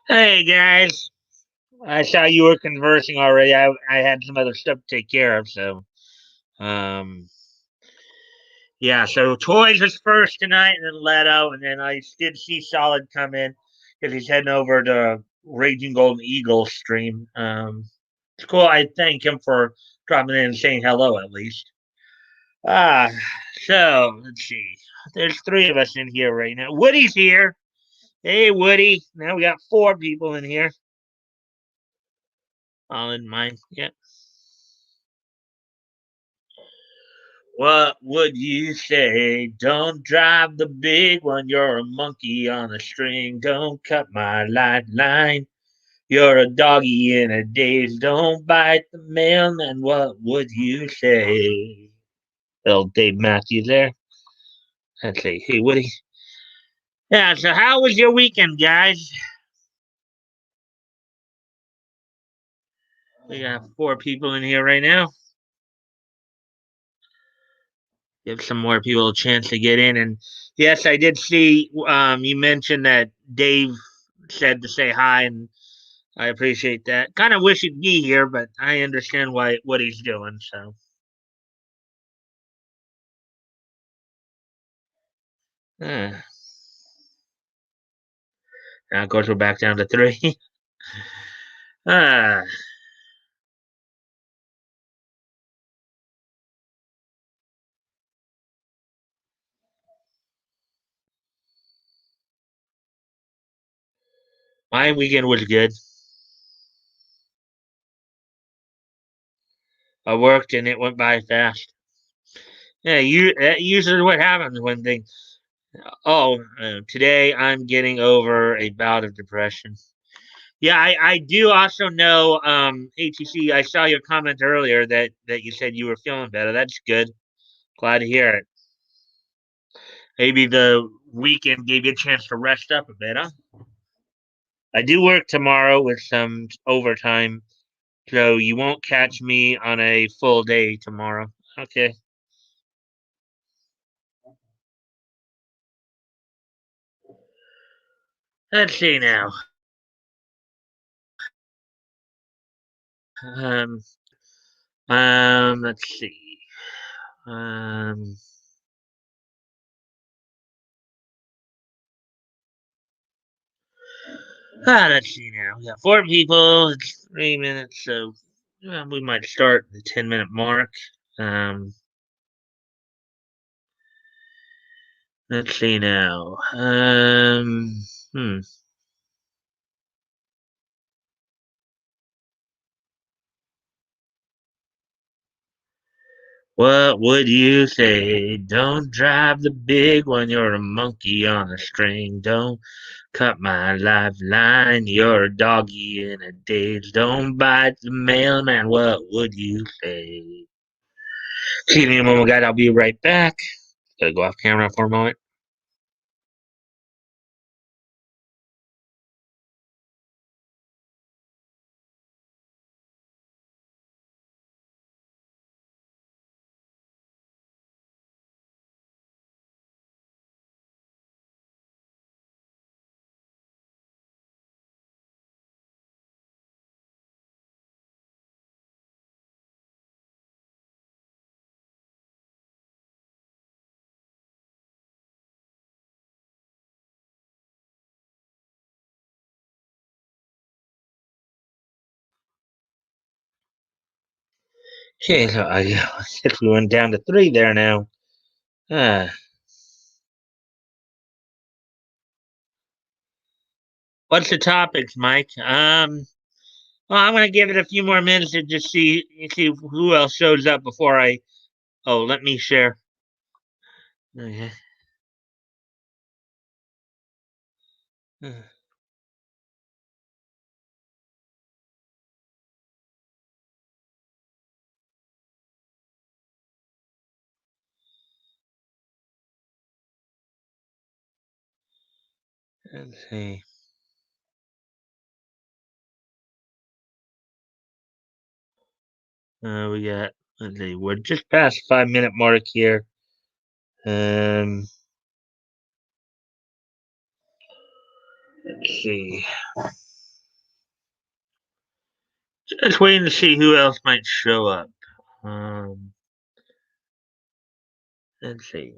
Hey guys, I saw you were conversing already. I had some other stuff to take care of, so um yeah. So Toys was first tonight, and then Leto, and then I did see Solid come in because he's heading over to Raging Golden Eagle stream. It's cool. I thank him for dropping in and saying hello at least. Ah, so let's see. There's three of us in here right now. Woody's here. Hey Woody. Now we got four people in here. All in mine. Yep. What would you say? Don't drive the big one. You're a monkey on a string. Don't cut my lifeline. You're a doggy in a daze. Don't bite the mailman. What would you say? Little Dave Matthews there. I'd say, hey, Woody. Yeah, so how was your weekend, guys? We got four people in here right now. Give some more people a chance to get in. And yes, I did see you mentioned that Dave said to say hi, and I appreciate that. Kind of wish he'd be here, but I understand what he's doing. So uh, now, of course, we're back down to three. uh, my weekend was good. I worked and it went by fast. Yeah, that usually what happens when things. Oh, today I'm getting over a bout of depression. Yeah, I do also know, ATC. I saw your comment earlier that you said you were feeling better. That's good. Glad to hear it. Maybe the weekend gave you a chance to rest up a bit, huh? I do work tomorrow with some overtime, so you won't catch me on a full day tomorrow. Okay. Let's see now. Um, let's see. Um, let's see now. We got four people. It's 3 minutes, so we might start the 10-minute mark. Um, let's see now. Hmm. What would you say? Don't drive the big one. You're a monkey on a string. Don't cut my lifeline. You're a doggy in a daze. Don't bite the mailman. What would you say? Excuse me a moment, guys. I'll be right back. Gotta go off camera for a moment. Okay, so I guess we went down to three there now. Uh, what's the topics, Mike? Well, I'm gonna give it a few more minutes to just see who else shows up before I. Oh, let me share. Okay. Uh, Let's see. We got. Let's see. We're just past 5 minute mark here. Um, let's see. Just waiting to see who else might show up. Um, let's see.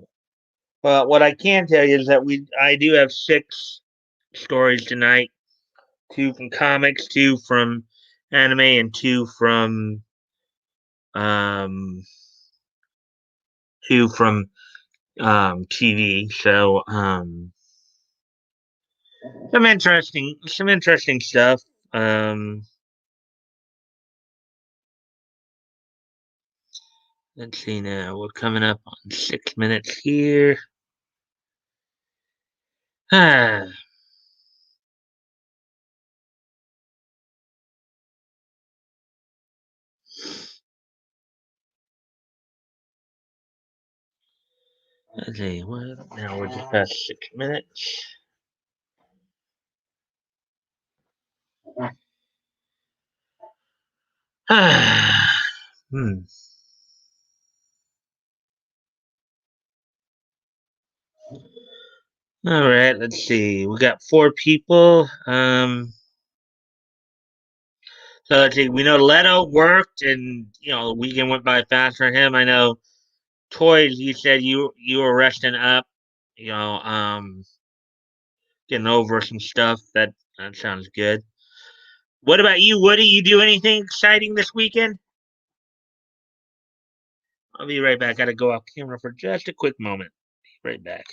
Well, what I can tell you is that I do have 6 stories tonight. 2 from comics, 2 from anime, and um, 2 from TV. So some interesting stuff. Um, let's see now. We're coming up on 6 minutes here. Ah, let's see. Well, now we're just past 6 minutes. Ah, hmm. All right. Let's see. We got 4 people. So let's see. We know Leto worked, and the weekend went by fast for him. I know Toys. You said you were resting up. You know, getting over some stuff. That sounds good. What about you, Woody? You do anything exciting this weekend? I'll be right back. Gotta go off camera for just a quick moment. Be right back.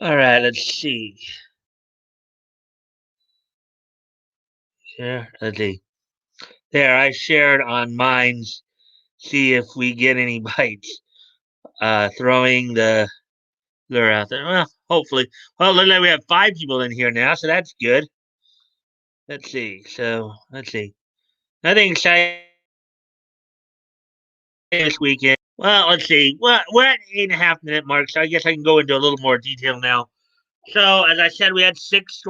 All right. Let's see. Yeah. Let's see. There, I shared on mine's. See if we get any bites. Throwing the lure out there. Well, hopefully. Well, look like we have 5 people in here now, so that's good. Let's see. So let's see. Nothing exciting this weekend. Well, let's see. Well, we're at 8.5 minute mark, so I guess I can go into a little more detail now. So, as I said, we have 6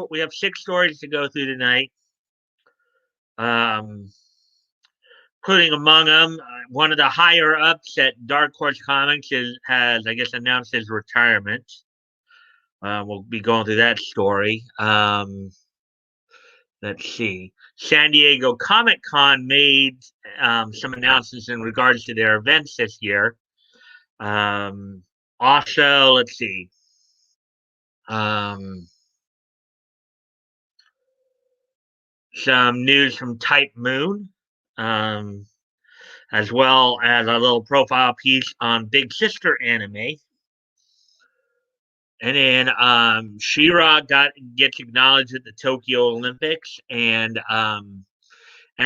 stories to go through tonight. Um, Including among them, one of the higher ups at Dark Horse Comics has, I guess, announced his retirement. We'll be going through that story. Let's see. San Diego Comic Con made some announcements in regards to their events this year. Um, Also, let's see. Um, some news from Type Moon, um, as well as a little profile piece on Big Sister anime. And then Shira gets acknowledged at the Tokyo Olympics, and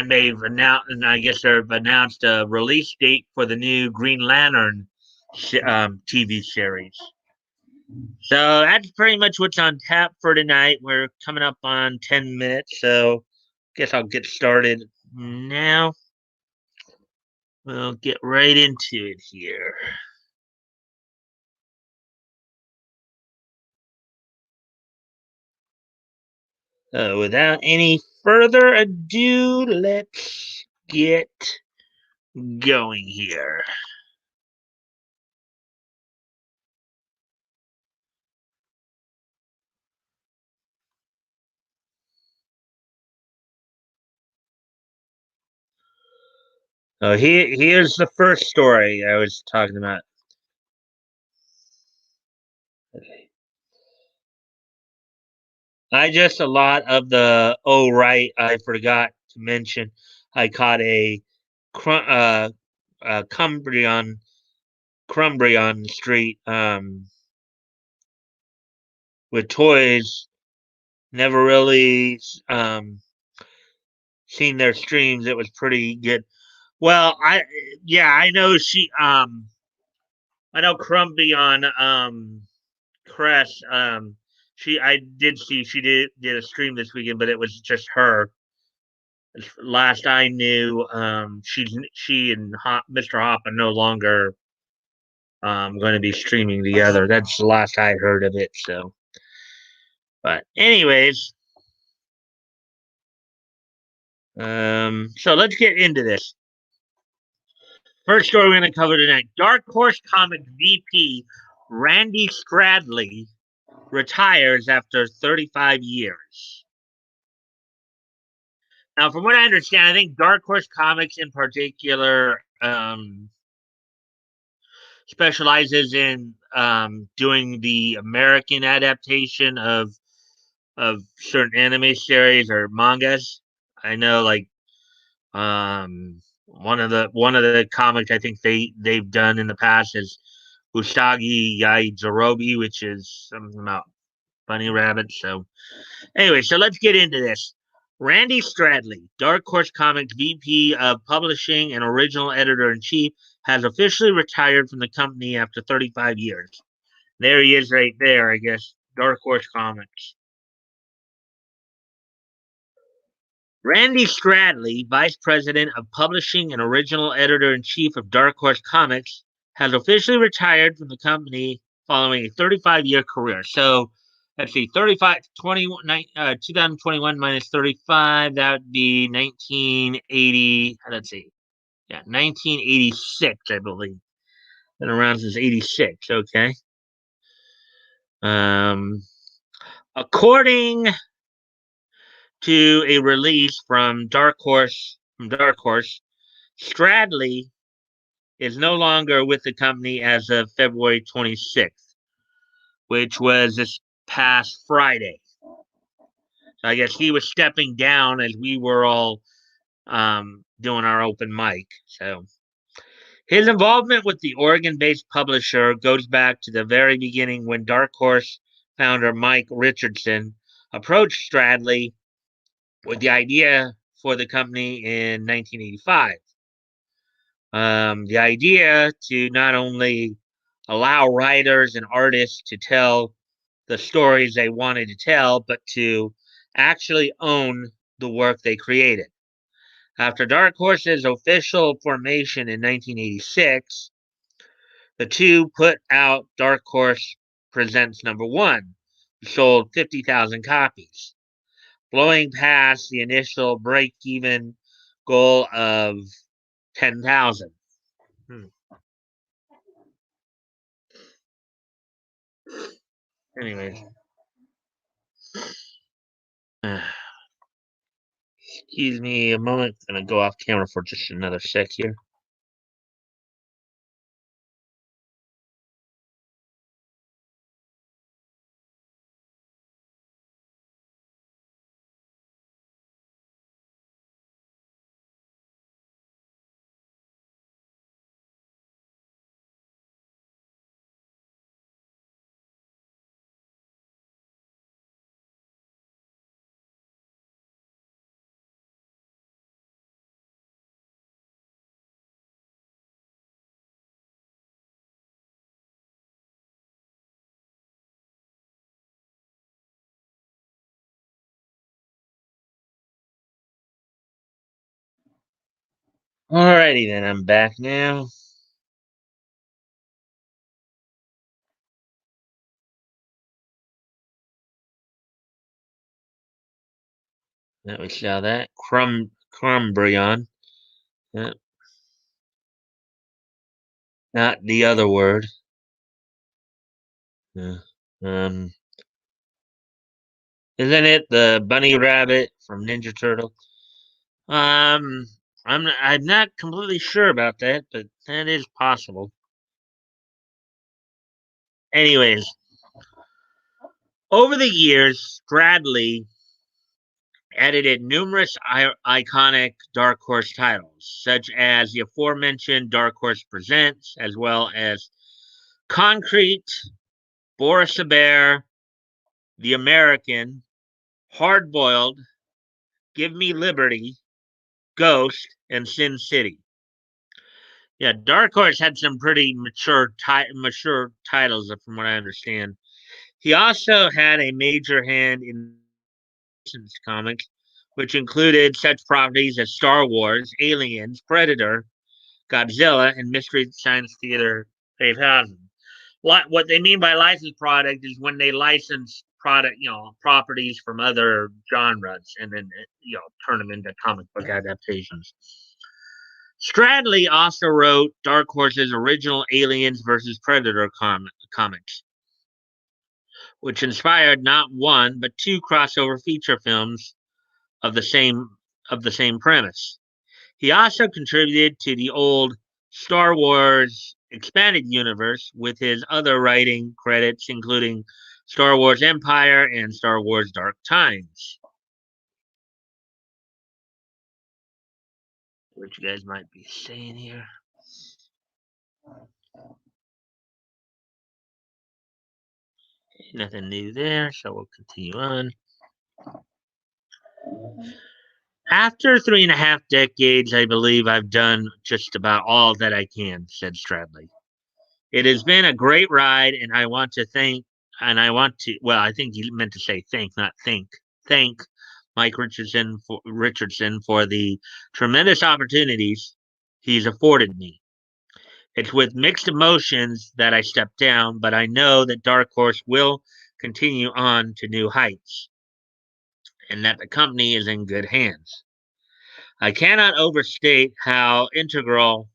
they've announced, and I guess they've announced a release date for the new Green Lantern TV series. So that's pretty much what's on tap for tonight. We're coming up on 10 minutes, so guess I'll get started now. We'll get right into it here. Without any further ado, let's get going here. Here's the first story I was talking about. Okay. I just a lot of the oh right, I forgot to mention. I caught a Cumbrian Crumbrian street with toys. Never really seen their streams. It was pretty good. Well, I know I know Crumbrian Cress. I did see she did a stream this weekend, but it was just her. Last I knew, she and Mr. Hop are no longer going to be streaming together. That's the last I heard of it. So, but anyways, so let's get into this. First story we're going to cover tonight: Dark Horse Comics VP Randy Stradley retires after 35 years. Now, from what I understand, I think Dark Horse Comics in particular specializes in doing the American adaptation of certain anime series or mangas. I know, like one of the comics I think they've done in the past is Usagi Yajirobe, which is something about bunny rabbits. So anyway, so let's get into this. Randy Stradley, Dark Horse Comics VP of Publishing and Original Editor in Chief, has officially retired from the company after 35 years. There he is right there, I guess. Dark Horse Comics. Randy Stradley, Vice President of Publishing and Original Editor in Chief of Dark Horse Comics, has officially retired from the company following a 35-year career. So let's see, 2021 minus 35, that would be 1980. Let's see, yeah, 1986, I believe. Been around since 86. Okay. Um, according to a release from Dark Horse, Stradley is no longer with the company as of February 26th, which was this past Friday. So I guess he was stepping down as we were all doing our open mic. So his involvement with the Oregon-based publisher goes back to the very beginning when Dark Horse founder Mike Richardson approached Stradley with the idea for the company in 1985. The idea to not only allow writers and artists to tell the stories they wanted to tell, but to actually own the work they created. After Dark Horse's official formation in 1986, the two put out Dark Horse Presents #1, which sold 50,000 copies, blowing past the initial break-even goal of 10,000. Anyways, excuse me a moment. I'm gonna go off camera for just another sec here. Alrighty then, I'm back now. That we saw that. Crumbrion. Yeah, not the other word. Yeah. Um, isn't it the bunny rabbit from Ninja Turtle? Um, I'm not completely sure about that, but that is possible. Anyways, over the years, Stradley edited numerous iconic Dark Horse titles, such as the aforementioned Dark Horse Presents, as well as Concrete, Boris the Bear, The American, Hard Boiled, Give Me Liberty, Ghost, and Sin City. Yeah, Dark Horse had some pretty mature titles, from what I understand. He also had a major hand in comics, which included such properties as Star Wars, Aliens, Predator, Godzilla, and Mystery Science Theater 8000. What they mean by licensed product is when they license product, properties from other genres, and then turn them into comic book adaptations. Stradley also wrote Dark Horse's original Aliens versus Predator comics, which inspired not one but two crossover feature films of the same premise. He also contributed to the old Star Wars expanded universe with his other writing credits, including Star Wars Empire and Star Wars Dark Times, which you guys might be saying here. Nothing new there, so we'll continue on. After 3.5 decades, I believe I've done just about all that I can, said Stradley. It has been a great ride, and I want to well, I think he meant to say thank Mike Richardson for the tremendous opportunities he's afforded me. It's with mixed emotions that I step down, but I know that Dark Horse will continue on to new heights, and that the company is in good hands. I cannot overstate how integral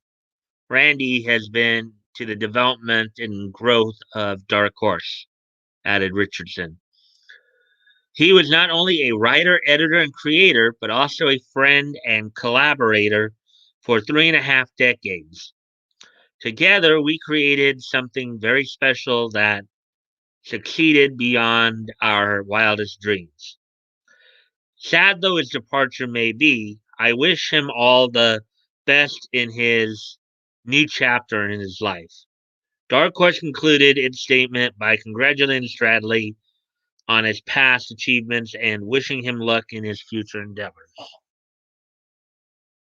Randy has been to the development and growth of Dark Horse, added Richardson. He was not only a writer, editor, and creator, but also a friend and collaborator for 3.5 decades. Together, we created something very special that succeeded beyond our wildest dreams. Sad though his departure may be, I wish him all the best in his new chapter in his life. Dark Horse concluded its statement by congratulating Stradley on his past achievements and wishing him luck in his future endeavors.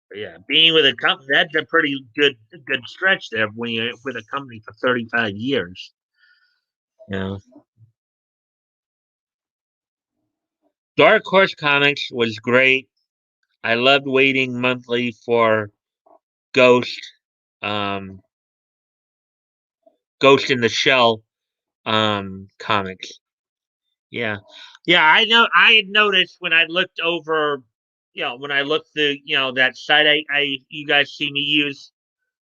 But yeah, being with a company, that's a pretty good stretch there when you're with a company for 35 years. You know. Dark Horse Comics was great. I loved waiting monthly for Ghost, um, Ghost in the Shell comics. Yeah. Yeah, I know I had noticed when I looked over, when I looked through, that site I you guys see me use,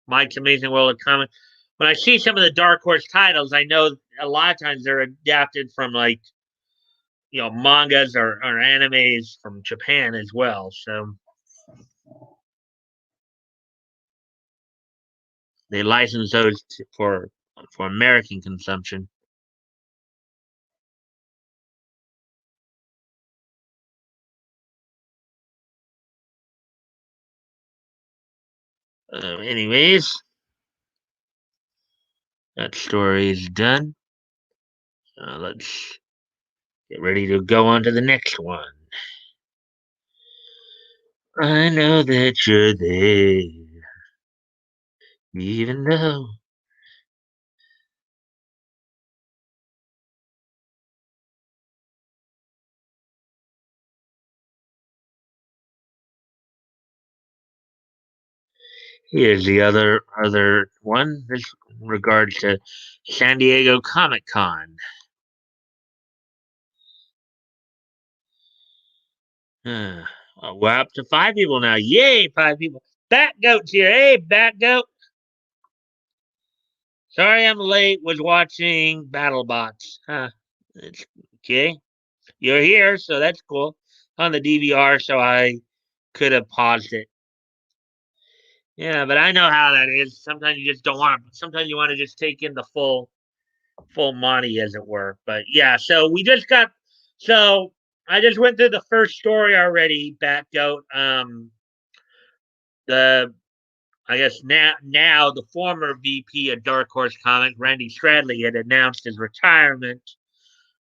Mike's Amazing World of Comics. When I see some of the Dark Horse titles, I know a lot of times they're adapted from like, mangas or animes from Japan as well. So they license those for American consumption. Anyways, that story is done. Let's get ready to go on to the next one. I know that you're there, even though. Here's the other one. This regards to San Diego Comic Con. We're up to 5 people now. Yay, 5 people. Bat Goat's here. Hey, Bat Goat. Sorry I'm late. Was watching BattleBots. Huh. It's okay. You're here, so that's cool. On the DVR, so I could have paused it. Yeah, but I know how that is. Sometimes you just don't want to. Sometimes you want to just take in the full money, as it were. But yeah, so we just got. So I just went through the first story already. Batgoat. The I guess now the former VP of Dark Horse Comics, Randy Stradley, had announced his retirement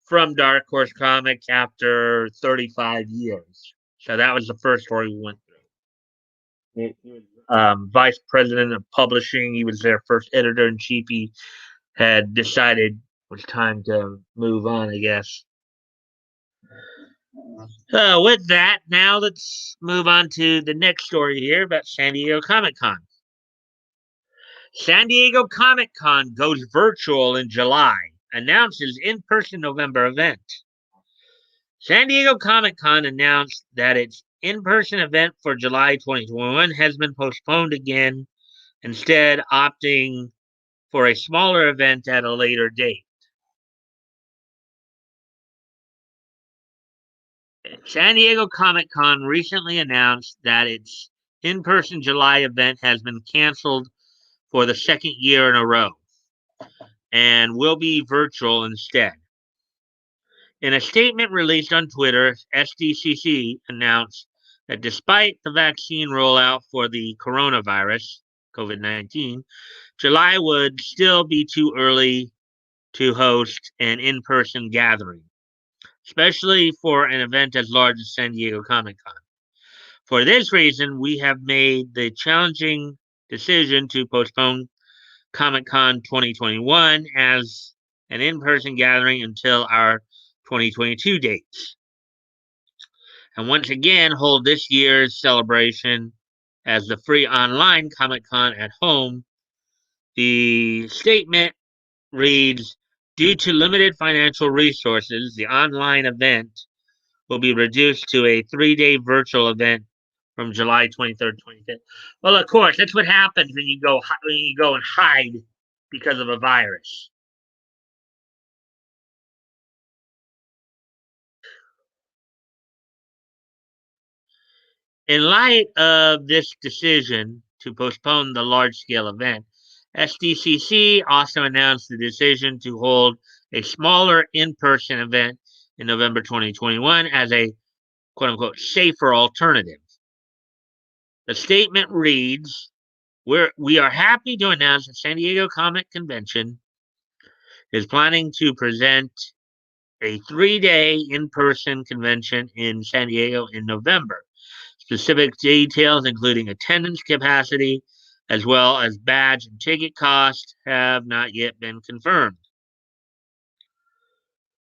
from Dark Horse Comics after 35 years. So that was the first story we went through. He was vice president of publishing. He was their first editor in chief. He had decided it was time to move on, I guess. With that, now let's move on to the next story here about San Diego Comic Con. San Diego Comic Con goes virtual in July, announces in person November event. San Diego Comic Con announced that its in person event for July 2021 has been postponed again, instead, opting for a smaller event at a later date. San Diego Comic Con recently announced that its in person July event has been canceled for the second year in a row and will be virtual instead. In a statement released on Twitter, SDCC announced that despite the vaccine rollout for the coronavirus, COVID 19, July would still be too early to host an in person gathering, especially for an event as large as San Diego Comic Con. For this reason, we have made the challenging decision to postpone Comic Con 2021 as an in person gathering until our 2022 dates. And once again, hold this year's celebration as the free online Comic Con at home. The statement reads, due to limited financial resources, the online event will be reduced to a 3-day virtual event from July 23rd, 25th. Well, of course, that's what happens when you go and hide because of a virus. In light of this decision to postpone the large-scale event, SDCC also announced the decision to hold a smaller in-person event in November 2021 as a quote-unquote safer alternative. The statement reads, we are happy to announce that San Diego Comic Convention is planning to present a 3-day in-person convention in San Diego in November. Specific details, including attendance capacity, as well as badge and ticket cost, have not yet been confirmed.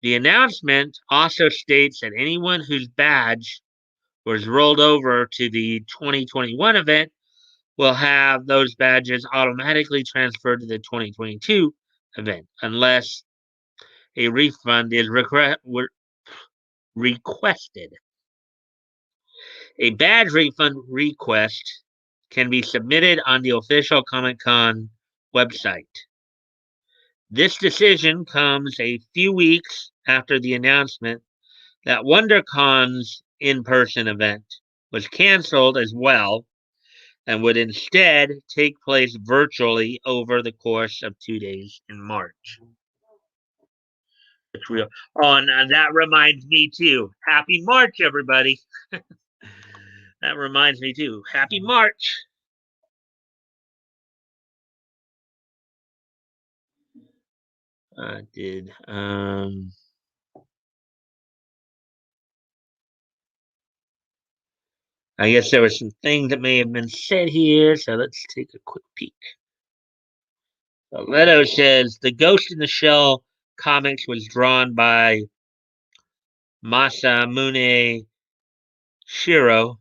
The announcement also states that anyone whose badge was rolled over to the 2021 event will have those badges automatically transferred to the 2022 event unless a refund is requested. A badge refund request can be submitted on the official Comic Con website. This decision comes a few weeks after the announcement that WonderCon's in person event was canceled as well and would instead take place virtually over the course of 2 days in March. It's real. Oh, and that reminds me too. Happy March, everybody. That reminds me too. Happy March. I did. I guess there were some things that may have been said here, so let's take a quick peek. So Leto says the Ghost in the Shell comics was drawn by Masamune Shiro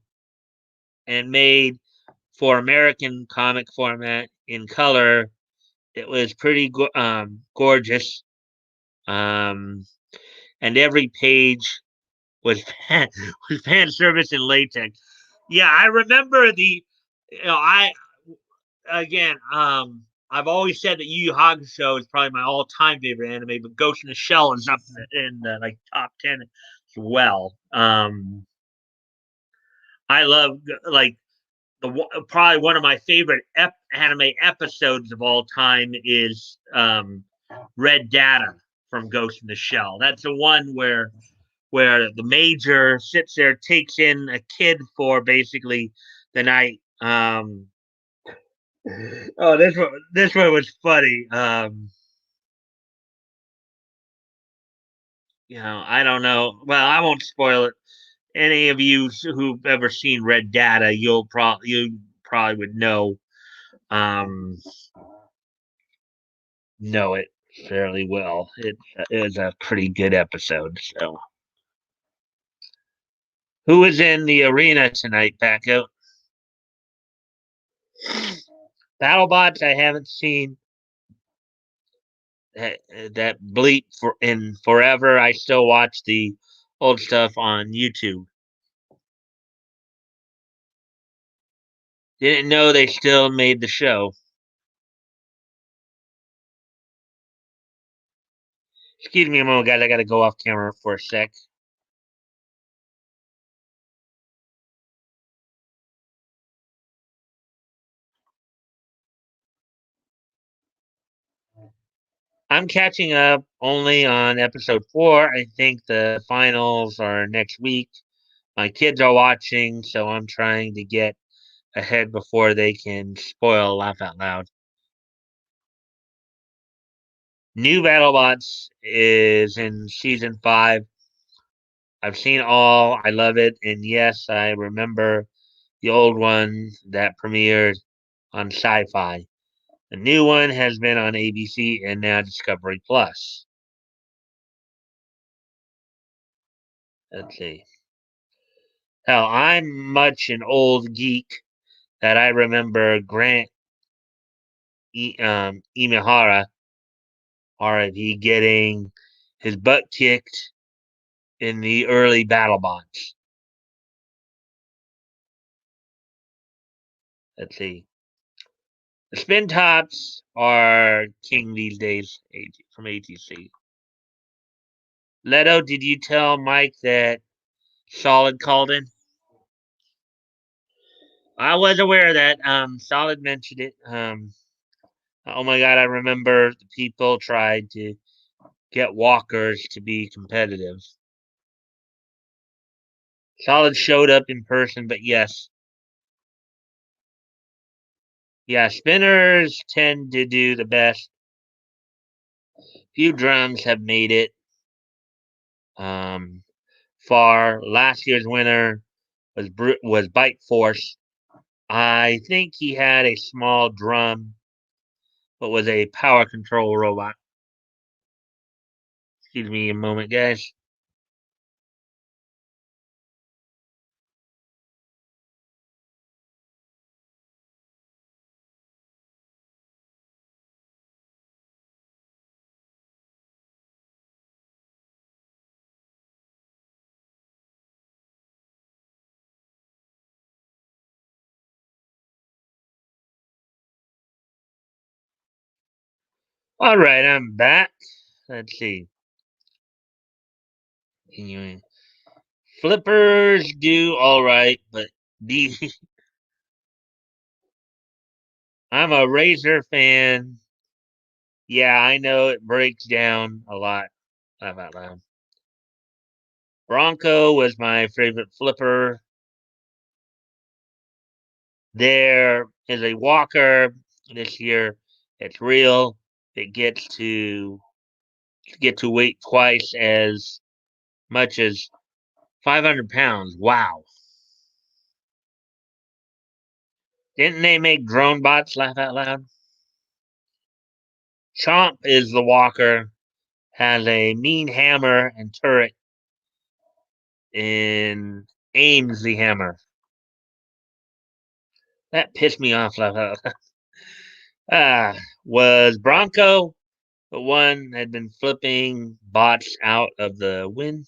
and made for American comic format in color. It was pretty gorgeous, and every page was was fan service in latex. Yeah, I remember the. I again, I've always said that Yu Yu Hakusho is probably my all-time favorite anime, but Ghost in the Shell is up in the like top 10 as well. I love like probably one of my favorite anime episodes of all time is Red Data from Ghost in the Shell. That's the one where the major sits there, takes in a kid for basically the night. Oh, this one was funny. I don't know. Well, I won't spoil it. Any of you who've ever seen Red Data, you probably would um know it fairly well. It is a pretty good episode. So, who is in the arena tonight, Paco? BattleBots, I haven't seen that bleep for in forever. I still watch the old stuff on YouTube. Didn't know they still made the show. Excuse me a moment, guys. I got to go off camera for a sec. I'm catching up only on episode 4. I think the finals are next week. My kids are watching, so I'm trying to get ahead before they can spoil Laugh Out Loud. New BattleBots is in season 5. I've seen all. I love it. And yes, I remember the old one that premiered on Sci Fi. The new one has been on ABC and now Discovery Plus. Let's see. Hell, I'm much an old geek that I remember Grant Imahara, RIP, getting his butt kicked in the early BattleBots. Let's see. The spin tops are king these days from ATC. Leto, did you tell Mike that Solid called in? I was aware of that. Solid mentioned it. Oh my god, I remember the people tried to get walkers to be competitive. Solid showed up in person, but yes. Yeah, spinners tend to do the best. Few drums have made it far. Last year's winner was Bite Force. I think he had a small drum, but was a power control robot. Excuse me a moment, guys. All right, I'm back. Let's see. Continuing. Flippers do all right, but the I'm a Razor fan. Yeah, I know it breaks down a lot. Laugh out loud. Bronco was my favorite flipper. There is a walker this year. It's real. It gets to weight twice as much as 500 pounds. Wow. Didn't they make drone bots laugh out loud? Chomp is the walker, has a mean hammer and turret, and aims the hammer. That pissed me off. Laugh out loud. Was Bronco the one that had been flipping bots out of the wind?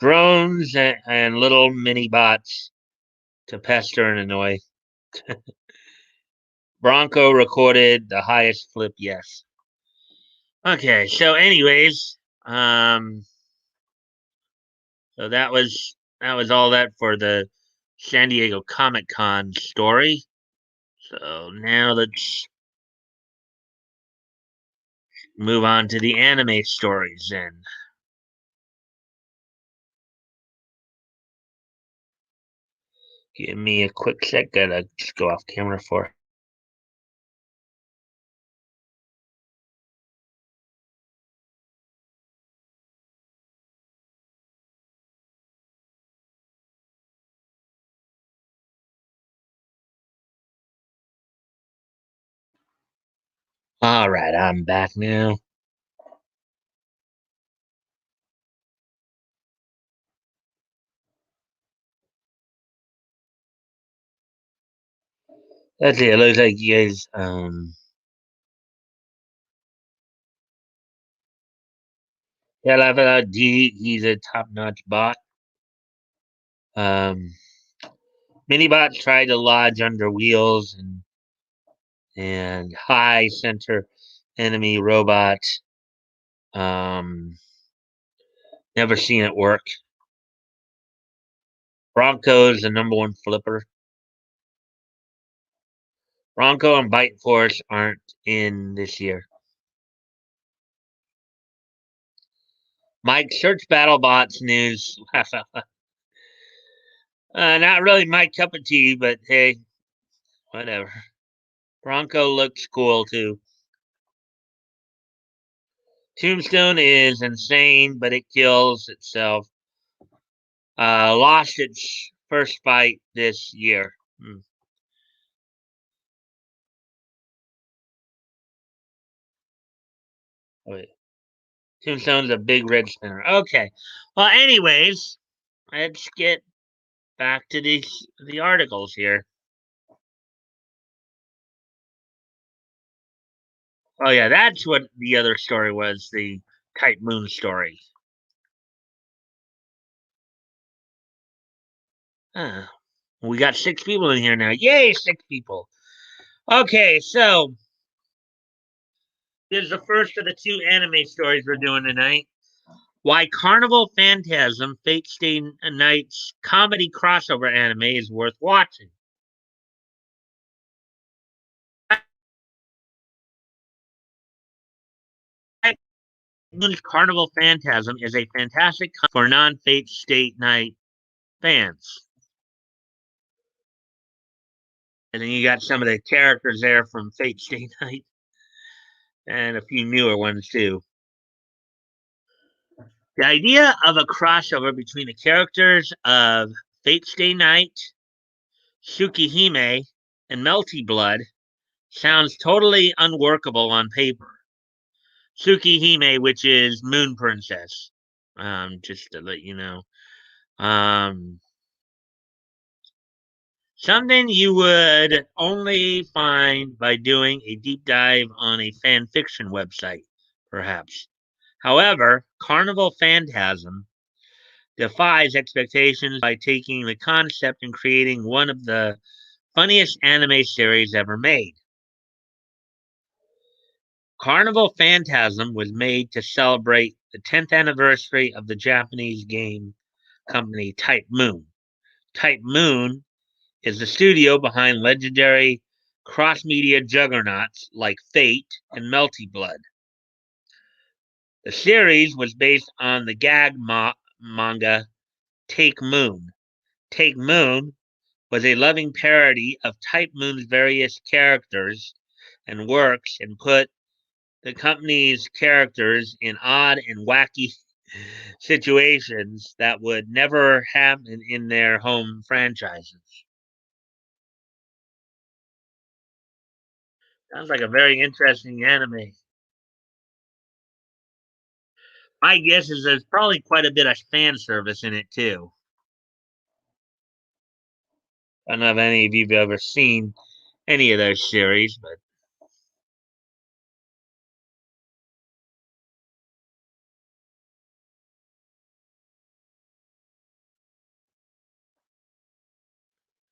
Drones and little mini bots to pester and annoy. Bronco recorded the highest flip, yes. Okay, so anyways, so that was that was all that for the San Diego Comic Con story. So now let's move on to the anime stories then. Give me a quick sec. Gotta just go off camera for. All right, I'm back now. That's it. It looks like you guys yeah, Lava D, he's a top-notch bot. Um, Minibots tried to lodge under wheels and high center enemy robot. Um, Never seen it work. Bronco's the number one flipper. Bronco and Bite Force aren't in this year. Mike, search BattleBots news. Not really my cup of tea, but hey, whatever. Bronco looks cool too. Tombstone is insane, but it kills itself. Lost its first fight this year. Wait. Tombstone's a big red spinner. Okay. Well, anyways, let's get back to the articles here. Oh yeah, that's what the other story was, the Type Moon story. Uh, we got 6 people in here now. Yay, 6 people. Okay, so this is the first of the 2 anime stories we're doing tonight. Why Carnival Phantasm, Fate Stay Night's comedy crossover anime is worth watching. Carnival Phantasm is a fantastic for non-Fate Stay Night fans. And then you got some of the characters there from Fate Stay Night and a few newer ones too. The idea of a crossover between the characters of Fate Stay Night, Tsukihime, and Melty Blood sounds totally unworkable on paper. Tsukihime, which is Moon Princess, just to let you know. Something you would only find by doing a deep dive on a fan fiction website, perhaps. However, Carnival Phantasm defies expectations by taking the concept and creating one of the funniest anime series ever made. Carnival Phantasm was made to celebrate the 10th anniversary of the Japanese game company Type Moon. Type Moon is the studio behind legendary cross-media juggernauts like Fate and Melty Blood. The series was based on the gag manga Take Moon. Take Moon was a loving parody of Type Moon's various characters and works and put the company's characters in odd and wacky situations that would never happen in their home franchises. Sounds like a very interesting anime. My guess is there's probably quite a bit of fan service in it too. I don't know if any of you have ever seen any of those series, but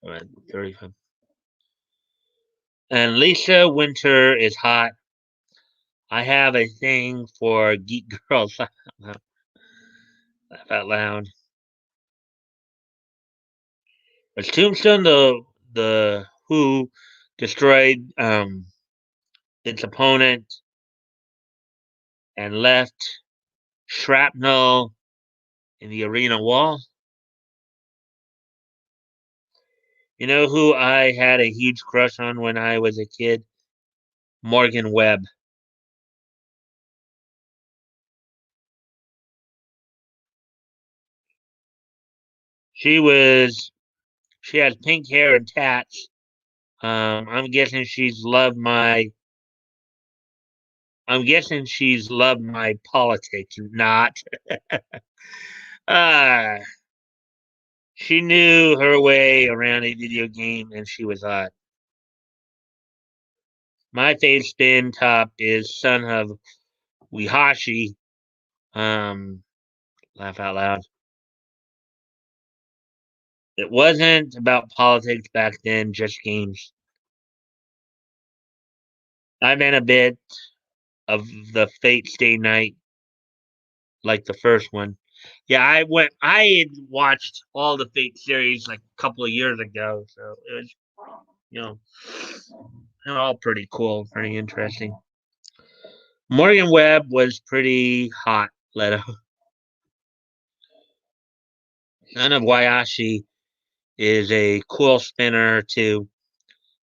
uh, 35. And Lisa Winter is hot. I have a thing for geek girls. Laugh out loud. Was Tombstone the who destroyed its opponent and left shrapnel in the arena wall? You know who I had a huge crush on when I was a kid? Morgan Webb. She was she has pink hair and tats. I'm guessing she's loved my politics. Not. Uh she knew her way around a video game and she was hot. My fave spin top is Son of Wihashi. Um laugh out loud. It wasn't about politics back then, just games. I've been a bit of the Fate Stay Night, like the first one. Yeah, I had watched all the Fate series like a couple of years ago, so it was, you know, they're all pretty cool, pretty interesting. Morgan Webb was pretty hot, Leto. None of Wayashi is a cool spinner too,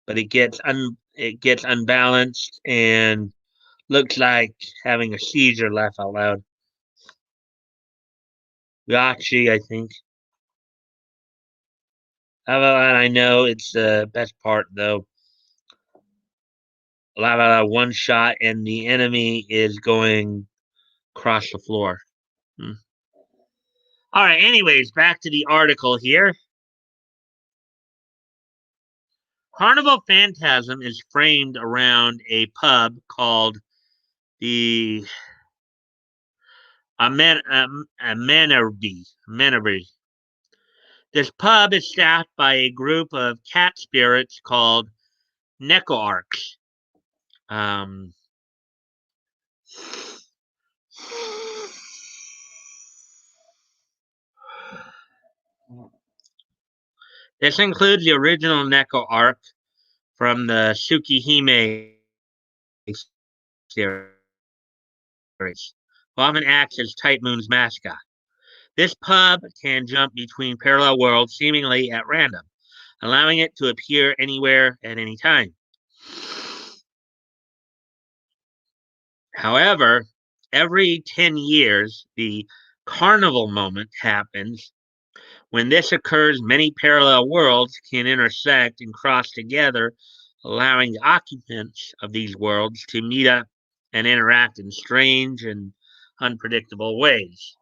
but it gets unbalanced and looks like having a seizure. Laugh out loud. Yachi, I think. How about that? I know it's the best part though. Laugh out loud. One shot and the enemy is going across the floor. Hmm. All right. Anyways, back to the article here. Carnival Phantasm is framed around a pub called the Manorby. This pub is staffed by a group of cat spirits called Necoarchs. Um, this includes the original Necoarch from the Tsukihime series, who often acts as Type Moon's mascot. This pub can jump between parallel worlds seemingly at random, allowing it to appear anywhere at any time. However, every 10 years, the carnival moment happens. When this occurs, many parallel worlds can intersect and cross together, allowing the occupants of these worlds to meet up and interact in strange and unpredictable ways.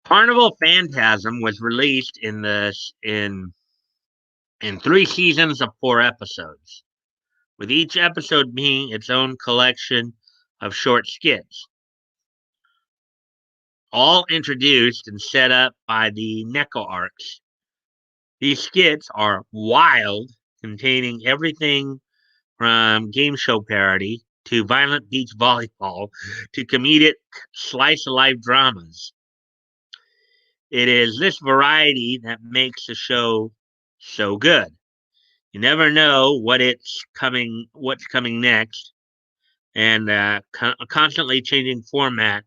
Carnival Phantasm was released in 3 seasons of 4 episodes, with each episode being its own collection of short skits, all introduced and set up by the Necoarchs. These skits are wild, containing everything from game show parody to violent beach volleyball to comedic slice of life dramas. It is this variety that makes the show so good. You never know what's coming next, and a constantly changing format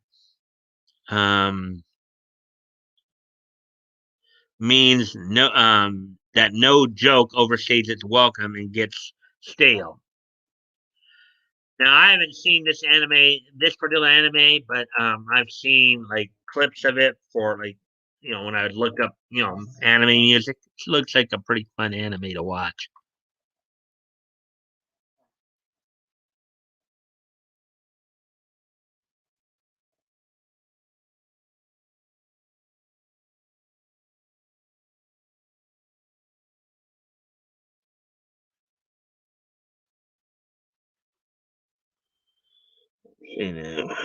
um, means that no joke overstays its welcome and gets stale. Now I haven't seen this particular anime, but I've seen like clips of it for like when I would look up anime music. It looks like a pretty fun anime to watch. You know.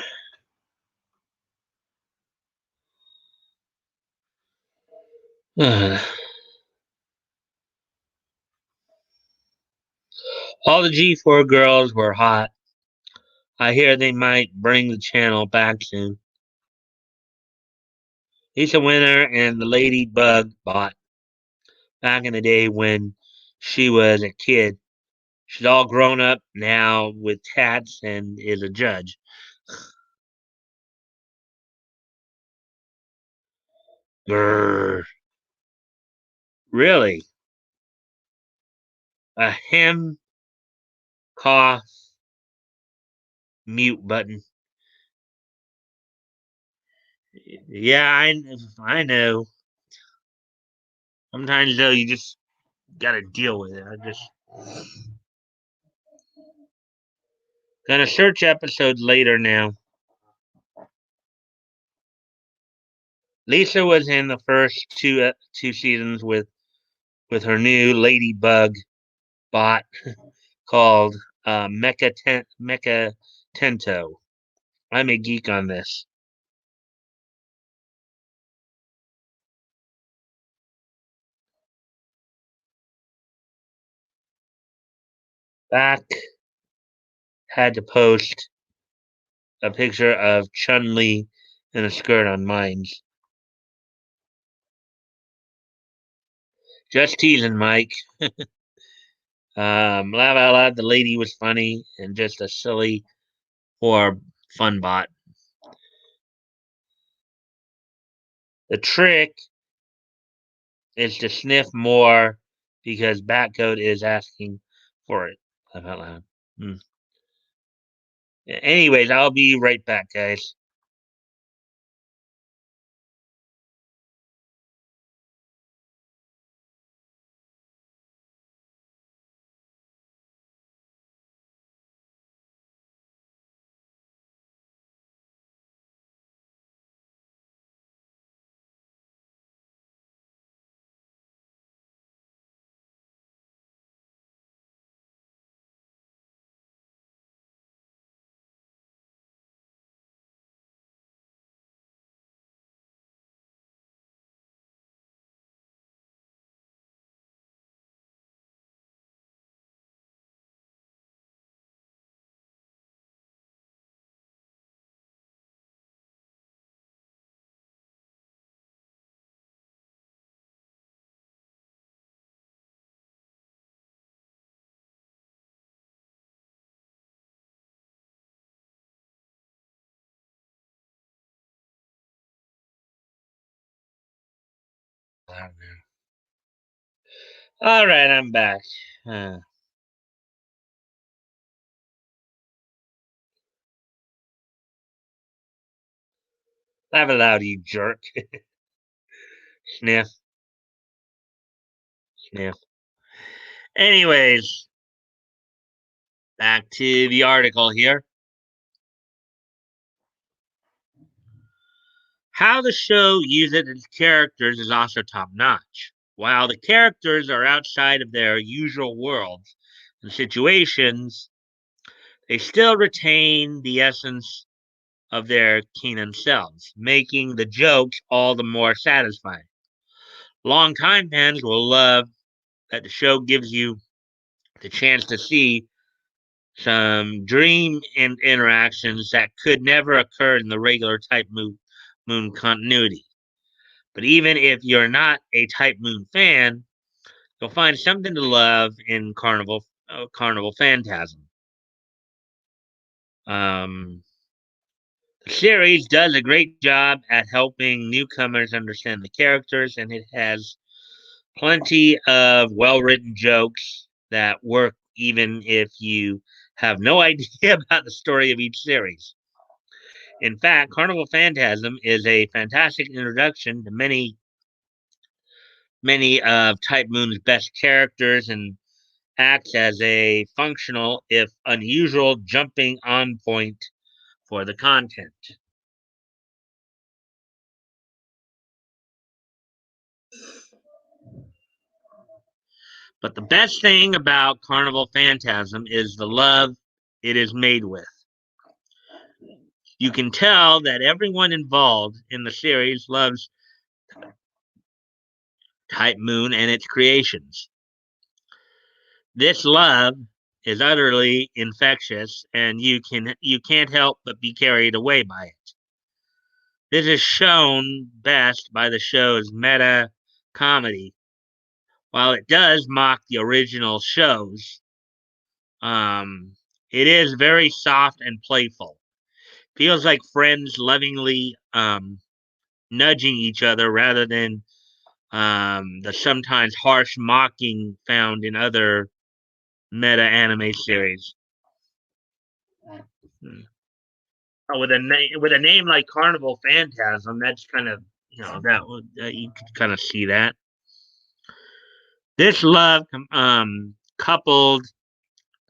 All the G4 girls were hot. I hear they might bring the channel back soon. Lisa Winter and the Ladybug bot. Back in the day when she was a kid. She's all grown up now with tats and is a judge. Grrr. Really? A hem, cough, mute button. Yeah, I know. Sometimes though, you just gotta deal with it. I just gonna search episodes later now. Lisa was in the first two seasons with her new ladybug bot called Mecha Tento. I'm a geek on this. Back had to post a picture of Chun Li in a skirt on Minds. Just teasing, Mike. Laugh out loud. The lady was funny and just a silly or fun bot. The trick is to sniff more because Batcode is asking for it. Laugh out loud. Hmm. Anyways, I'll be right back, guys. All right, I'm back. Uh, Laugh aloud, you jerk. Sniff, sniff. Anyways, back to the article here. How the show uses its characters is also top notch. While the characters are outside of their usual worlds and situations, they still retain the essence of their Keenan selves, making the jokes all the more satisfying. Longtime fans will love that the show gives you the chance to see some dream interactions that could never occur in the regular Type Moon continuity. But even if you're not a Type Moon fan, you'll find something to love in Carnival Phantasm. Um, the series does a great job at helping newcomers understand the characters, and it has plenty of well-written jokes that work even if you have no idea about the story of each series. In fact, Carnival Phantasm is a fantastic introduction to many of Type Moon's best characters and acts as a functional, if unusual, jumping on point for the content. But the best thing about Carnival Phantasm is the love it is made with. You can tell that everyone involved in the series loves Type Moon and its creations. This love is utterly infectious, and you can't help but be carried away by it. This is shown best by the show's meta comedy. While it does mock the original shows, um, it is very soft and playful. Feels like friends lovingly nudging each other rather than the sometimes harsh mocking found in other meta anime series. Hmm. With a name like Carnival Phantasm, that's kind of you could kind of see that this love coupled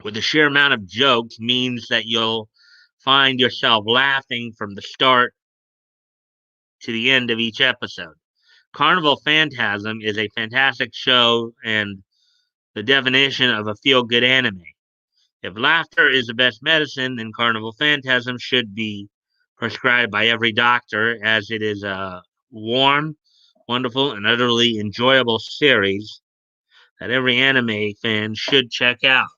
with the sheer amount of jokes means that you'll find yourself laughing from the start to the end of each episode. Carnival Phantasm is a fantastic show and the definition of a feel good anime. If laughter is the best medicine, then Carnival Phantasm should be prescribed by every doctor, as it is a warm, wonderful, and utterly enjoyable series that every anime fan should check out.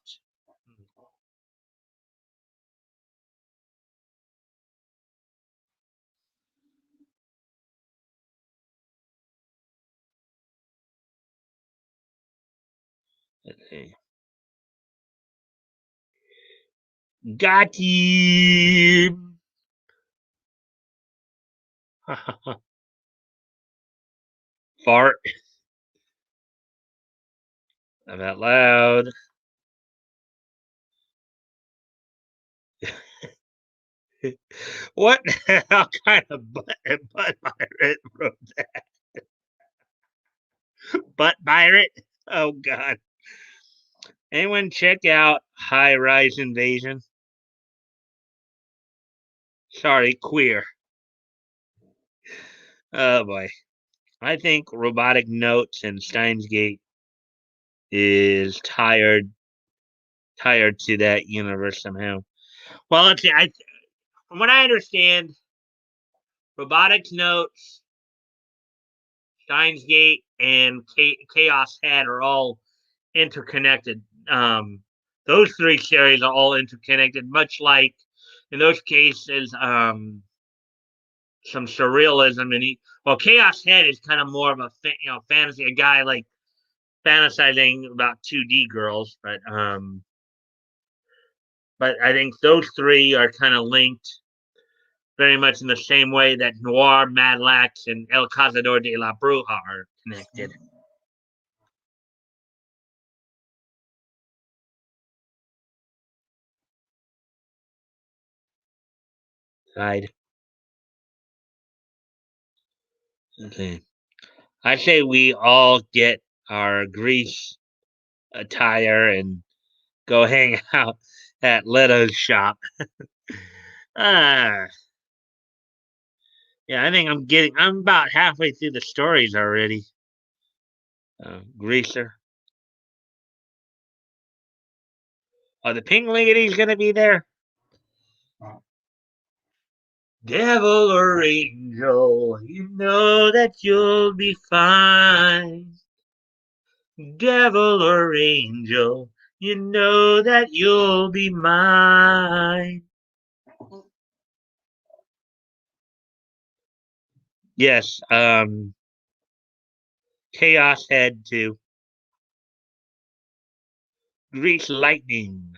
Got him! Fart. I'm out loud. What the hell kind of butt pirate wrote that? Butt pirate? Oh god. Anyone check out High Rise Invasion? Sorry, queer. Oh boy. I think Robotic Notes and Steins Gate is tired to that universe somehow. Well, let's see. From what I understand, Robotics Notes, Steins Gate, and Chaos Head are all interconnected. Those three series are all interconnected, much like in those cases, some surrealism. Well, Chaos Head is kind of more of a fantasy, a guy like fantasizing about 2D girls, but I think those three are kind of linked very much in the same way that Noir, Madlax, and El Cazador de la Bruja are connected. Right. Okay. I say we all get our Greece attire and go hang out at Leto's shop. Ah, yeah, I think I'm about halfway through the stories already. Greaser. Oh, the pink lady's gonna be there. Devil or angel, you know that you'll be fine. Devil or angel, you know that you'll be mine. Yes, Chaos Head to Grease Lightning.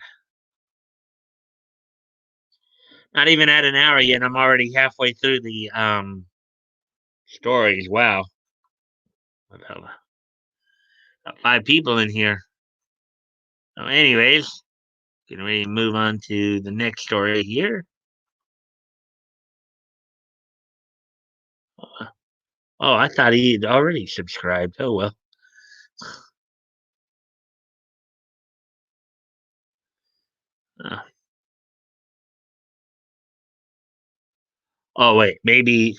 Not even at an hour yet. I'm already halfway through the stories. Wow. Got 5 people in here. So anyways, getting ready to move on to the next story here. Oh, I thought he'd already subscribed. Oh well. Uh, oh wait, maybe.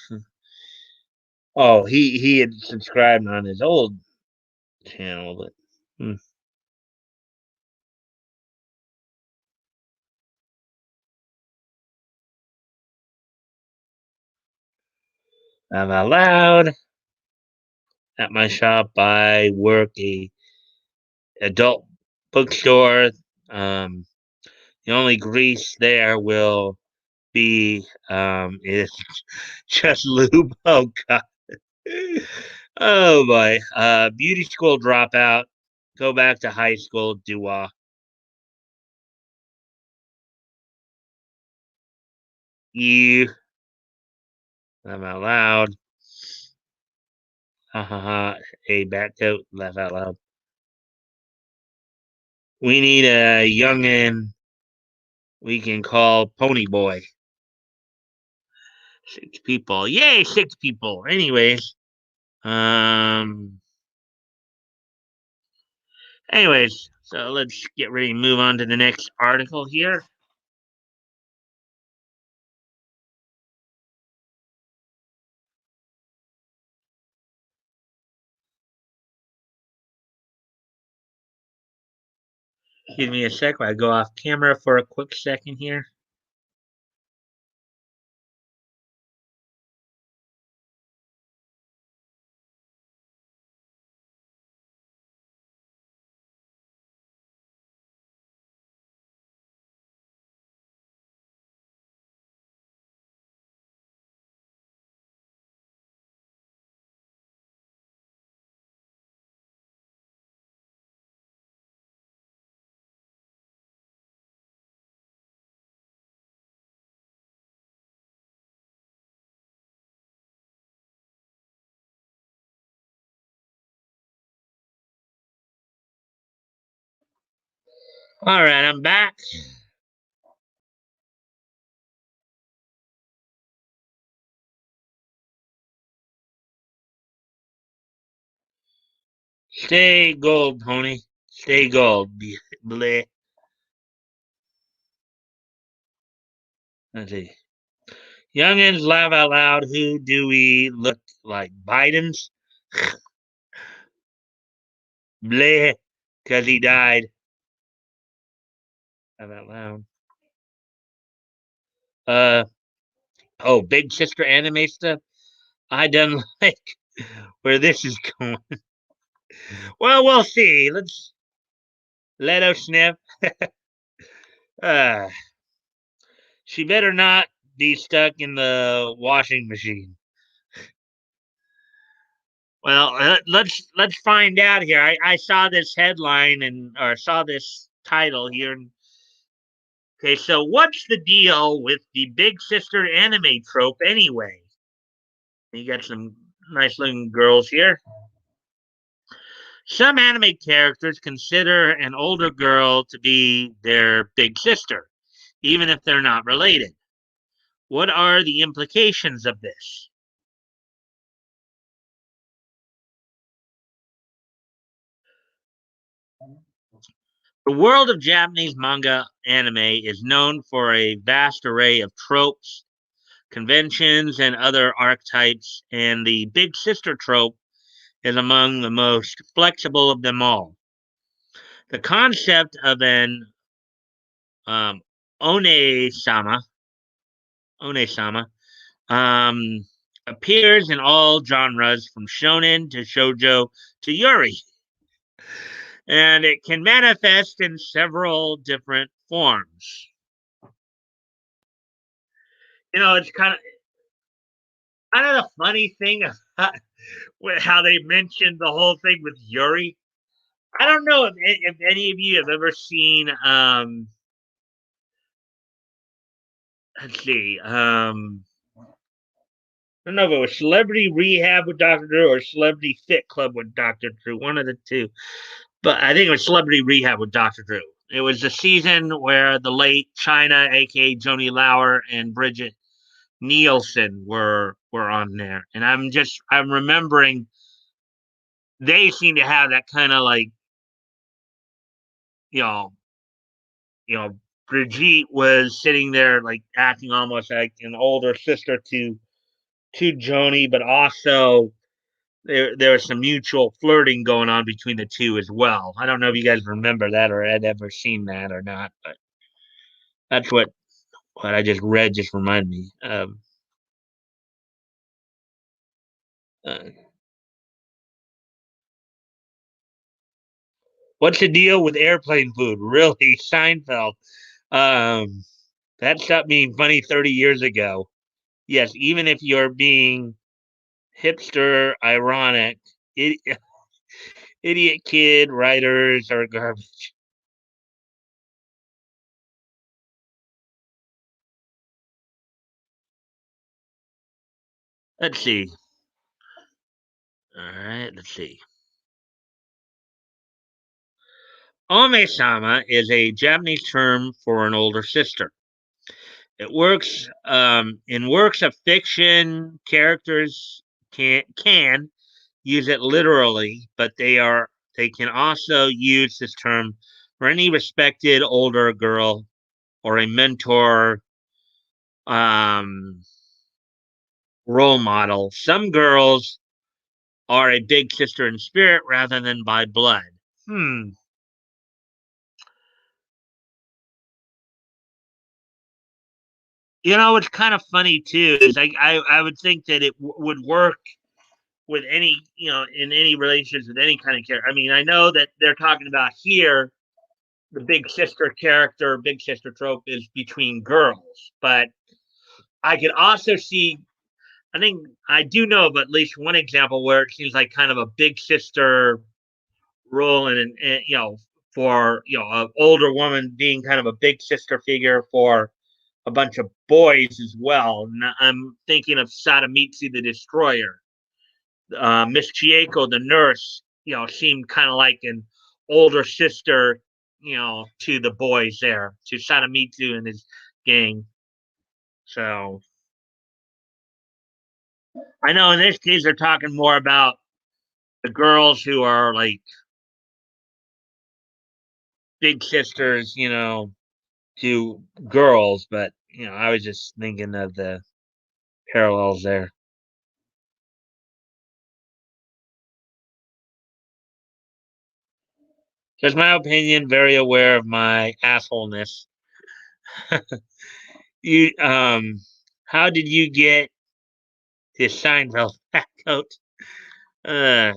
Oh, he had subscribed on his old channel, but I'm allowed at my shop. I work a adult bookstore. The only grease there will be is just lube. Oh god. Oh boy. Beauty school dropout. Go back to high school. Dua. You. Laugh out loud. Ha ha ha. A bat coat. Laugh out loud. We need a youngin we can call Pony Boy. 6 people. Yay, 6 people. Anyways. Um so let's get ready to move on to the next article here. Give me a sec while I go off camera for a quick second here. All right, I'm back. Stay gold, Pony. Stay gold. Bleh. Let's see. Youngins laugh out loud. Who do we look like? Biden's? Bleh. Because he died. Laugh out loud. Oh, Big Sister anime stuff. I don't like where this is going. Well, we'll see. Let's let us sniff. Uh, she better not be stuck in the washing machine. Well, let's find out here. I saw this headline and or saw this title here. Okay, so what's the deal with the big sister anime trope anyway? You got some nice looking girls here. Some anime characters consider an older girl to be their big sister, even if they're not related. What are the implications of this? The world of Japanese manga anime is known for a vast array of tropes, conventions, and other archetypes, and the big sister trope is among the most flexible of them all. The concept of an um, one-sama, one-sama um, appears in all genres from shonen to shoujo to yuri, and it can manifest in several different forms. It's kind of the funny thing about how they mentioned the whole thing with Yuri. I don't know if any of you have ever seen. Let's see. I don't know if it was Celebrity Rehab with Dr. Drew or Celebrity Fit Club with Dr. Drew, one of the two. But I think it was Celebrity Rehab with Dr. Drew. It was the season where the late China, aka Joni Lauer, and Bridget Nielsen were on there, and I'm remembering they seem to have that kind of like you know you know Brigitte was sitting there like acting almost like an older sister to Joni, but also there was some mutual flirting going on between the two as well. I don't know if you guys remember that or had ever seen that or not, but that's what I just read just reminded me of. Uh, What's the deal with airplane food? Really, Seinfeld. Um, that stopped being funny 30 years ago. Yes, even if you're being hipster, ironic, idiot, idiot kid writers are garbage. Let's see. All right, let's see. Ome-sama is a Japanese term for an older sister. It works in works of fiction. Characters can use it literally, but they can also use this term for any respected older girl or a mentor um, role model. Some girls are a big sister in spirit rather than by blood. Hmm. You know, it's kind of funny too. Is I would think that it would work with any, in any relationships with any kind of character. I mean, I know that they're talking about here the big sister character, big sister trope is between girls, but I could also see. I think I do know of at least one example where it seems like kind of a big sister role, and for an older woman being kind of a big sister figure for a bunch of boys as well. And I'm thinking of Sadamitsu the Destroyer. Miss Chieko, the nurse, seemed kind of like an older sister, to the boys there, to Sadamitsu and his gang. So I know in this case they're talking more about the girls who are like big sisters, to girls, but I was just thinking of the parallels there. Just my opinion, very aware of my assholeness. You how did you get this Seinfeld fat coat? Uh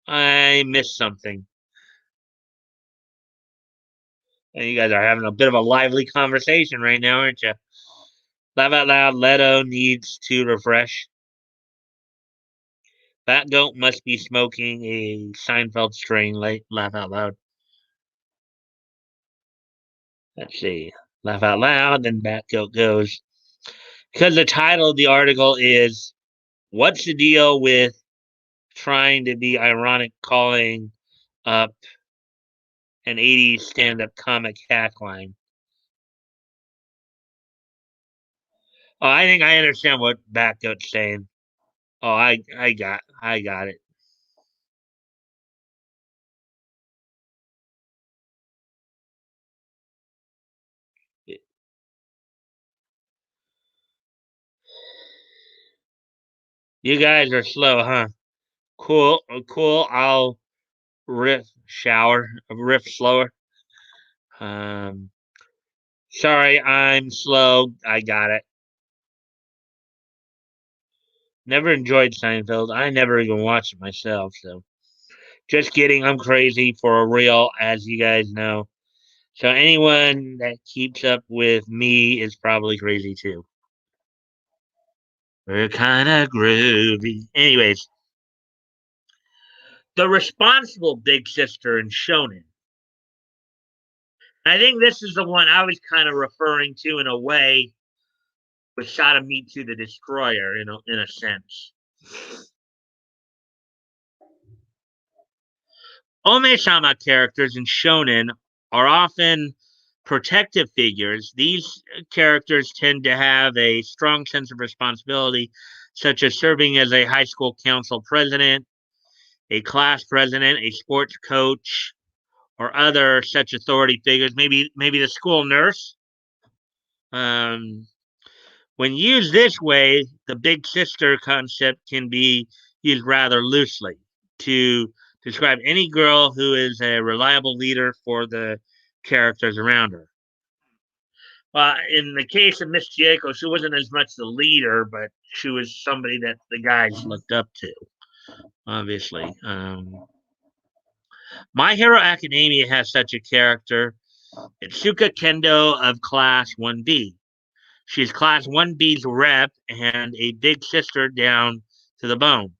I missed something. And you guys are having a bit of a lively conversation right now, aren't you? Laugh out loud, Leto needs to refresh. Fat goat must be smoking a Seinfeld strain. Laugh out loud. Let's see. Laugh out loud, then Bat Goat goes. Because the title of the article is "What's the deal with trying to be ironic calling up an 80s stand-up comic hackline?" Oh, I think I understand what Bat Goat's saying. Oh, I got it. You guys are slow, huh? Cool, cool. I'll riff slower. Um, sorry, I'm slow. I got it. Never enjoyed Seinfeld. I never even watched it myself. So just kidding. I'm crazy for a real, as you guys know. So anyone that keeps up with me is probably crazy too. We're kind of groovy. Anyways, the responsible big sister in Shonen. I think this is the one I was kind of referring to in a way with Sadamitsu the Destroyer, in a sense. Ome-sama characters in shonen are often protective figures. These characters tend to have a strong sense of responsibility, such as serving as a high school council president, a class president, a sports coach, or other such authority figures. Maybe the school nurse. Um, when used this way, the big sister concept can be used rather loosely to describe any girl who is a reliable leader for the characters around her. In the case of Miss Chieko, she wasn't as much the leader, but she was somebody that the guys looked up to, obviously. My Hero Academia has such a character. Itsuka Kendo of Class 1B. She's Class 1B's rep and a big sister down to the bone.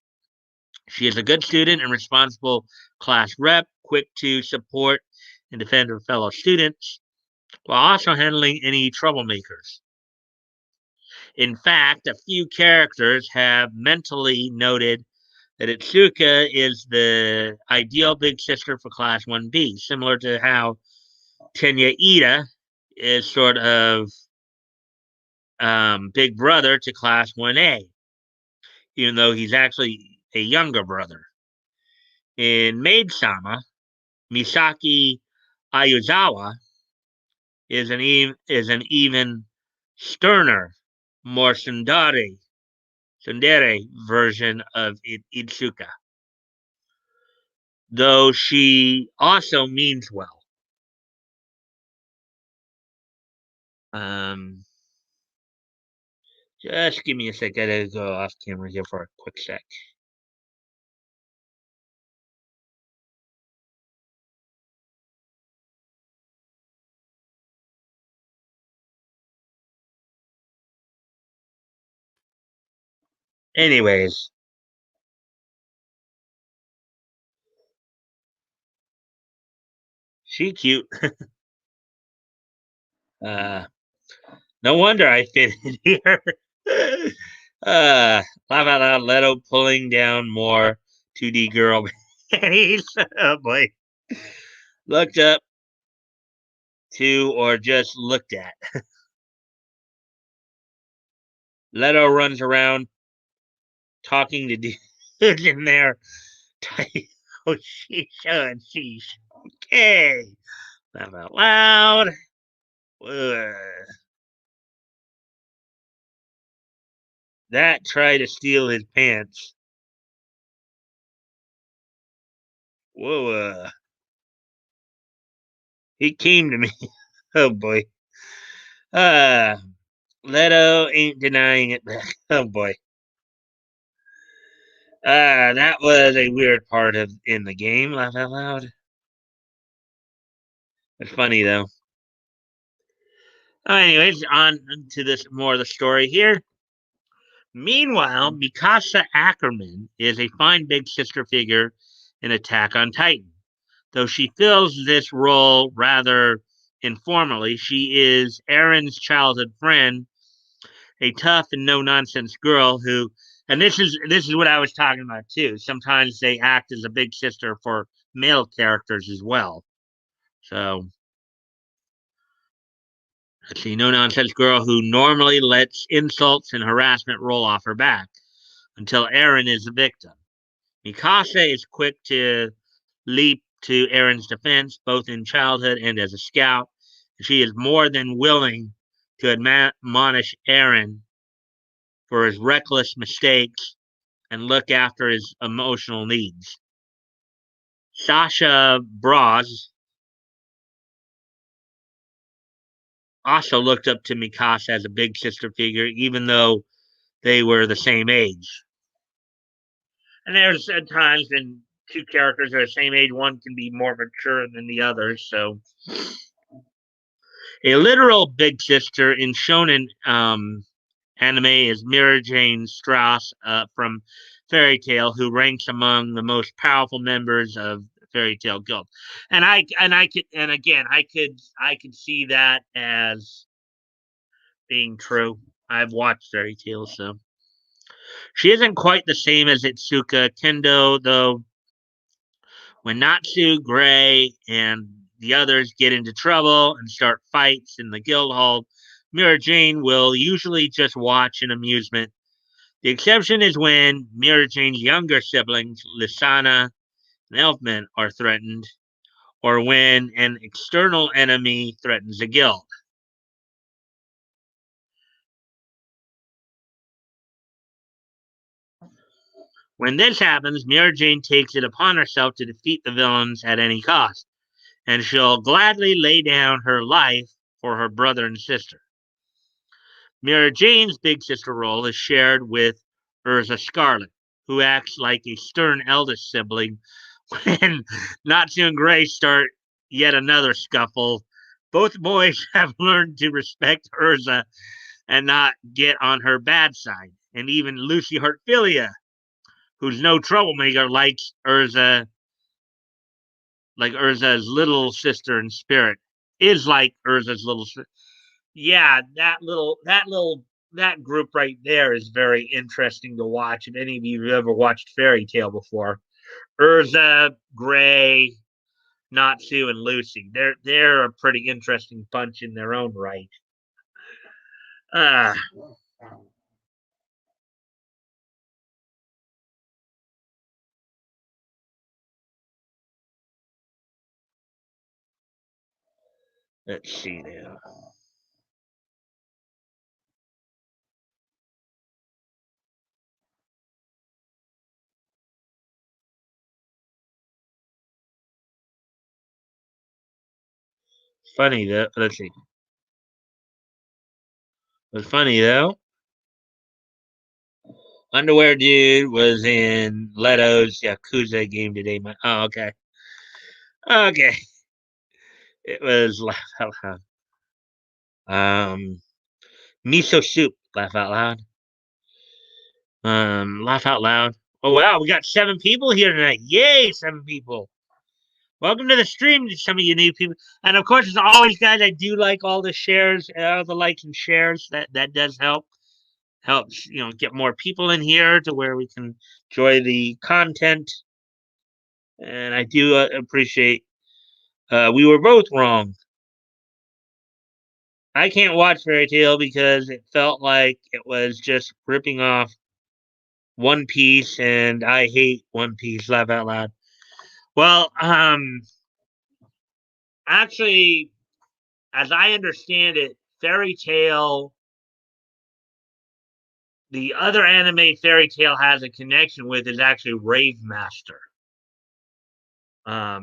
She is a good student and responsible class rep, quick to support and defend her fellow students, while also handling any troublemakers. In fact, a few characters have mentally noted that Itsuka is the ideal big sister for Class 1B, similar to how Tenya Ida is sort of big brother to Class 1A, even though he's actually a younger brother. In Maid Sama, Misaki Ayuzawa is an even sterner, more tsundere version of Itsuka, though she also means well. Um, just give me a sec. I gotta go off camera here for a quick sec. Anyways, she cute. Uh, no wonder I fit in here. Laugh out loud. Leto pulling down more 2D girl panties. Oh boy. Looked up to or just looked at. Leto runs around talking to dudes in there. Oh, sheesh, oh, sheesh. Okay. Laugh out loud. Ugh. That tried to steal his pants. Whoa. He came to me. Oh boy. Uh Leto ain't denying it back. Oh boy. That was a weird part of in the game. Laugh out loud. It's funny though. Anyways, on to this more of the story here. Meanwhile, Mikasa Ackerman is a fine big sister figure in Attack on Titan. Though she fills this role rather informally, she is Aaron's childhood friend, a tough and no nonsense girl who, and this is what I was talking about too. Sometimes they act as a big sister for male characters as well. So let's see, no nonsense girl who normally lets insults and harassment roll off her back until Aaron is the victim. Mikasa is quick to leap to Aaron's defense, both in childhood and as a scout. She is more than willing to admonish Aaron for his reckless mistakes and look after his emotional needs. Sasha Braz also looked up to Mikasa as a big sister figure, even though they were the same age. And there's times when two characters are the same age, one can be more mature than the other. So, a literal big sister in shonen anime is Mira Jane Strauss from Fairy Tail, who ranks among the most powerful members of the Fairy Tail Guild. I could see that as being true. I've watched Fairy Tail, so she isn't quite the same as Itsuka Kendo, though. When Natsu, Gray, and the others get into trouble and start fights in the guild hall, Mira Jane will usually just watch in amusement. The exception is when Mira Jane's younger siblings, Lisana and Elfman, are threatened, or when an external enemy threatens the guild. When this happens, Mira Jane takes it upon herself to defeat the villains at any cost, and she'll gladly lay down her life for her brother and sister. Mira Jane's big sister role is shared with Urza Scarlet, who acts like a stern eldest sibling when Natsu and Gray start yet another scuffle. Both boys have learned to respect Urza and not get on her bad side. And even Lucy Hartfilia, who's no troublemaker, like Urza's little sister in spirit, is like Urza's little sister. Yeah, that group right there is very interesting to watch. If any of you have ever watched Fairy Tale before, Urza, Gray, Natsu, and Lucy, they're a pretty interesting bunch in their own right. Uh, let's see now. Funny though. Let's see. What's funny though? Underwear Dude was in Leto's Yakuza game today. Oh, okay. Okay. It was laugh out loud. Miso soup. Laugh out loud. Laugh out loud. Oh wow, we got 7 people here tonight. Yay, 7 people. Welcome to the stream, to some of you new people. And of course, as always, guys, I do like all the shares, all the likes and shares. That does help. Helps get more people in here to where we can enjoy the content. And I do appreciate. We were both wrong. I can't watch Fairy Tale because it felt like it was just ripping off One Piece, and I hate One Piece. Laugh out loud. Well, actually, as I understand it, Fairy Tale, the other anime Fairy Tale has a connection with is actually Rave Master. I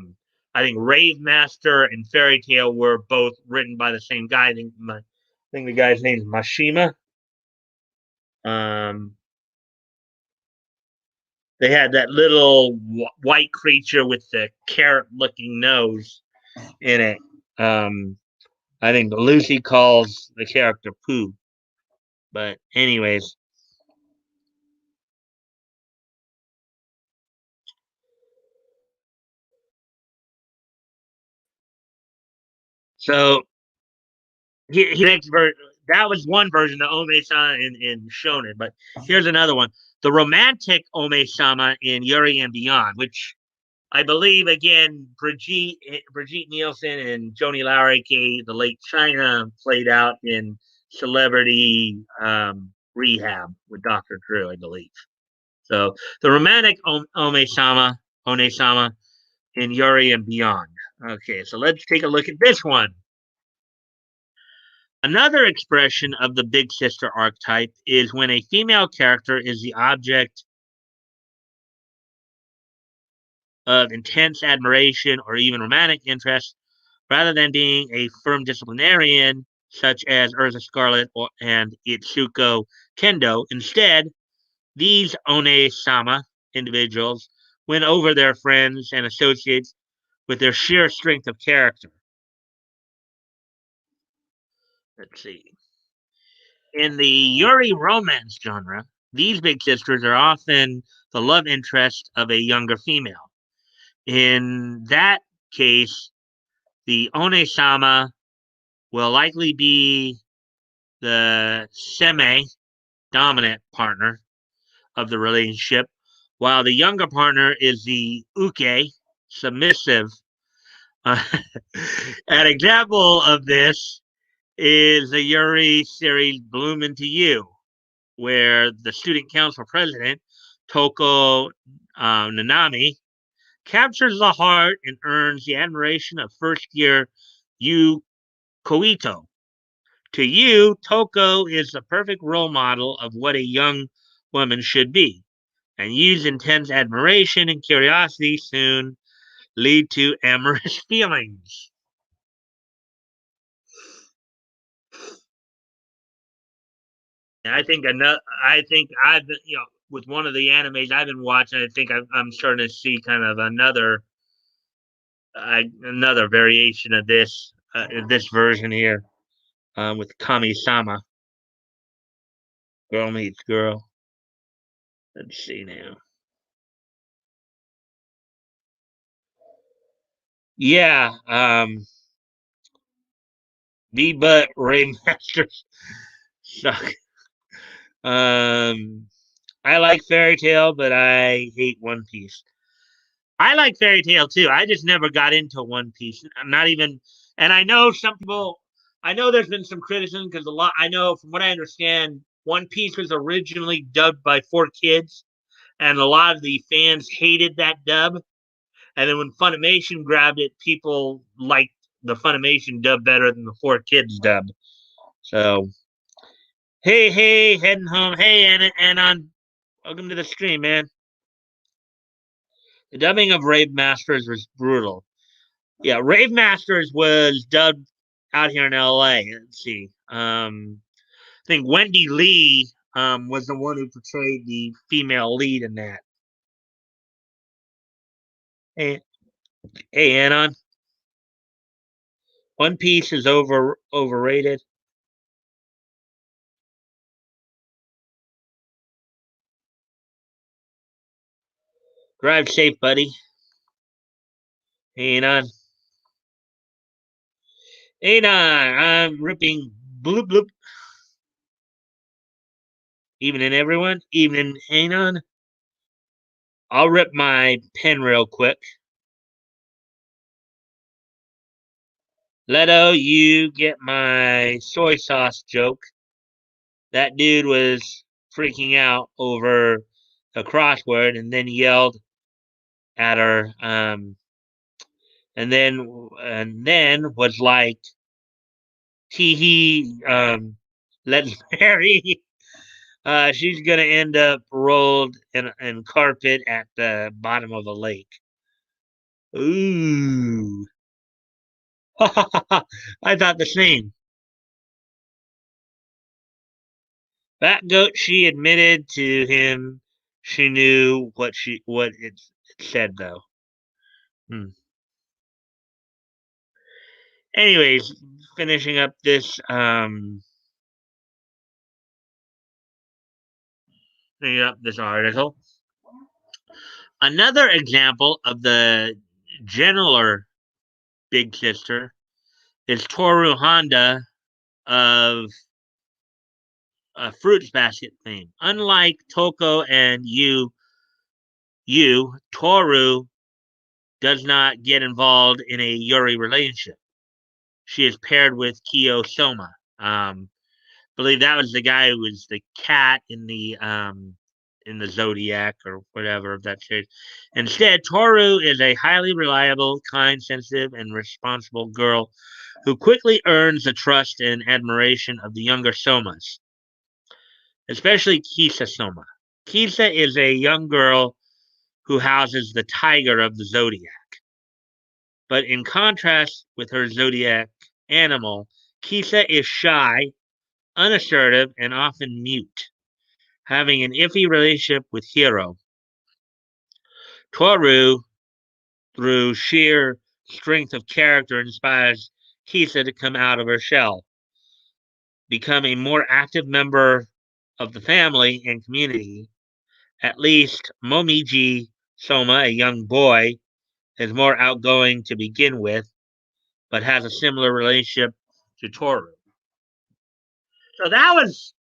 think Rave Master and Fairy Tale were both written by the same guy. I think the guy's name is Mashima. Um, they had that little white creature with the carrot-looking nose in it. I think Lucy calls the character Pooh. But anyways, so next version, that was one version, the Ome-sama in Shonen, but here's another one. The romantic Ome-sama in Yuri and Beyond, which I believe, again, Brigitte Nielsen and Joni Lowry, the late China, played out in Celebrity Rehab with Dr. Drew, I believe. So the romantic Ome-sama, One-sama in Yuri and Beyond. Okay, so let's take a look at this one. Another expression of the big sister archetype is when a female character is the object of intense admiration or even romantic interest, rather than being a firm disciplinarian, such as Urza Scarlet and Itsuko Kendo. Instead, these One-sama individuals win over their friends and associates with their sheer strength of character. Let's see. In the Yuri romance genre, these big sisters are often the love interest of a younger female. In that case, the One-sama will likely be the semi dominant partner of the relationship, while the younger partner is the uke, submissive. An example of this is the Yuri series Bloom Into You, where the student council president, Toko Nanami, captures the heart and earns the admiration of first year Yu Koito. To you, Toko is the perfect role model of what a young woman should be, and Yu's intense admiration and curiosity soon lead to amorous feelings. And I think I've been, with one of the animes I've been watching, I think I'm starting to see kind of another another variation of this version here, with Kami-sama, girl meets girl. Let's see now. Yeah, B but Ray Masters suck. Um, I like Fairy Tail, but I hate One Piece. I like Fairy Tail too. I just never got into One Piece. I'm not even, and I know some people. I know there's been some criticism because a lot. I know from what I understand, One Piece was originally dubbed by 4Kids, and a lot of the fans hated that dub. And then when Funimation grabbed it, people liked the Funimation dub better than the 4Kids dub. So, hey, heading home. Hey, and welcome to the stream, man. The dubbing of Rave Masters was brutal. Yeah, Rave Masters was dubbed out here in LA. Let's see. I think Wendy Lee was the one who portrayed the female lead in that. Hey, hey, Anon. One Piece is overrated. Drive safe, buddy. Hey, Anon. Anon, I'm ripping bloop bloop. Evening, everyone. Evening, Anon. I'll rip my pen real quick. Leto, you get my soy sauce joke. That dude was freaking out over a crossword and then yelled at her, and then was like, tee hee, let's marry. She's gonna end up rolled in carpet at the bottom of a lake. Ooh. I thought the same. Fat Goat, she admitted to him she knew what it said though. Hmm. Anyways, finishing up this article. Another example of the gentler big sister is Toru Honda of Fruits Basket fame. Unlike Toko and Toru does not get involved in a Yuri relationship. She is paired with Kyo Soma. Believe that was the guy who was the cat in the Zodiac or whatever of that series. Instead, Toru is a highly reliable, kind, sensitive, and responsible girl who quickly earns the trust and admiration of the younger Somas, especially Kisa Soma. Kisa is a young girl who houses the tiger of the Zodiac. But in contrast with her Zodiac animal, Kisa is shy, unassertive, and often mute, having an iffy relationship with Hiro. Toru, through sheer strength of character, inspires Kisa to come out of her shell, become a more active member of the family and community. At least Momiji Soma, a young boy, is more outgoing to begin with, but has a similar relationship to Toru. So that was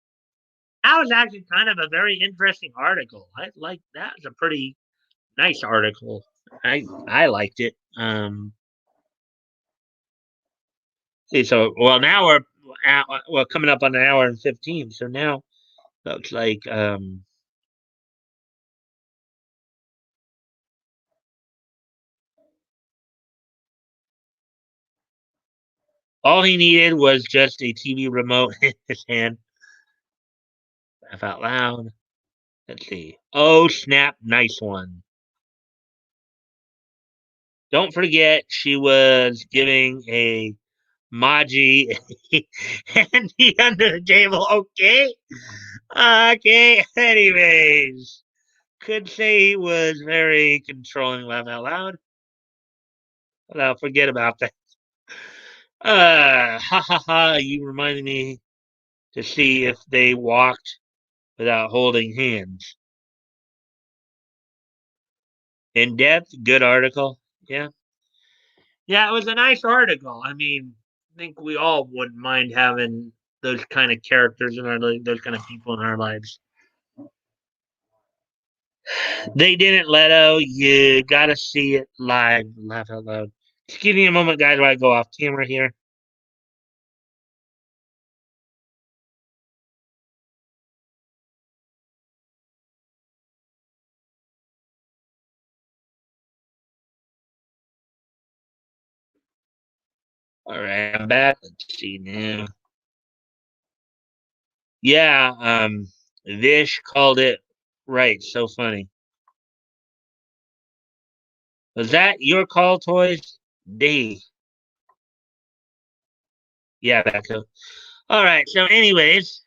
actually kind of a very interesting article. I like that was a pretty nice article. I liked it. See, so well now we're coming up on an hour and 15. So now looks like all he needed was just a TV remote in his hand. Laugh out loud. Let's see. Oh snap! Nice one. Don't forget, she was giving a Maji handy under the table. Okay. Okay. Anyways, could say he was very controlling. Laugh out loud. I'll forget about that. Ha ha ha! You reminded me to see if they walked without holding hands. In depth, good article. Yeah, yeah, it was a nice article. I mean, I think we all wouldn't mind having those kind of characters in our those kind of people in our lives. They didn't, Leto. You gotta see it live. Laugh out loud. Just give me a moment, guys, while I go off camera here. All right, I'm back. Let's see now. Yeah, Vish called it right. So funny. Was that your call, toys? D. Yeah, back up. All right. So, anyways,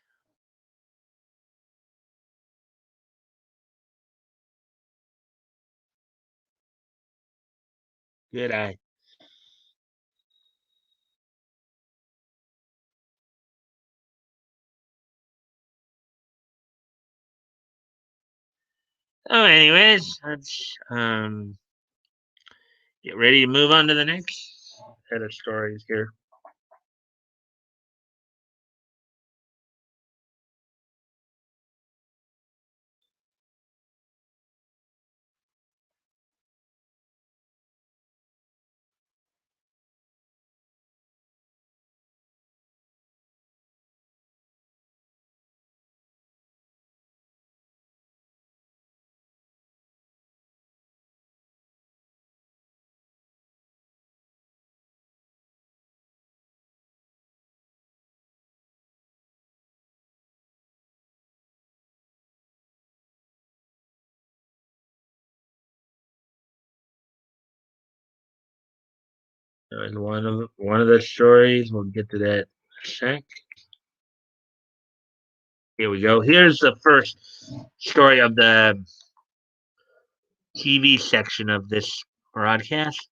good eye. Oh, anyways, let's get ready to move on to the next set of stories here. And one of the stories, we'll get to that in a sec. Here we go. Here's the first story of the TV section of this broadcast.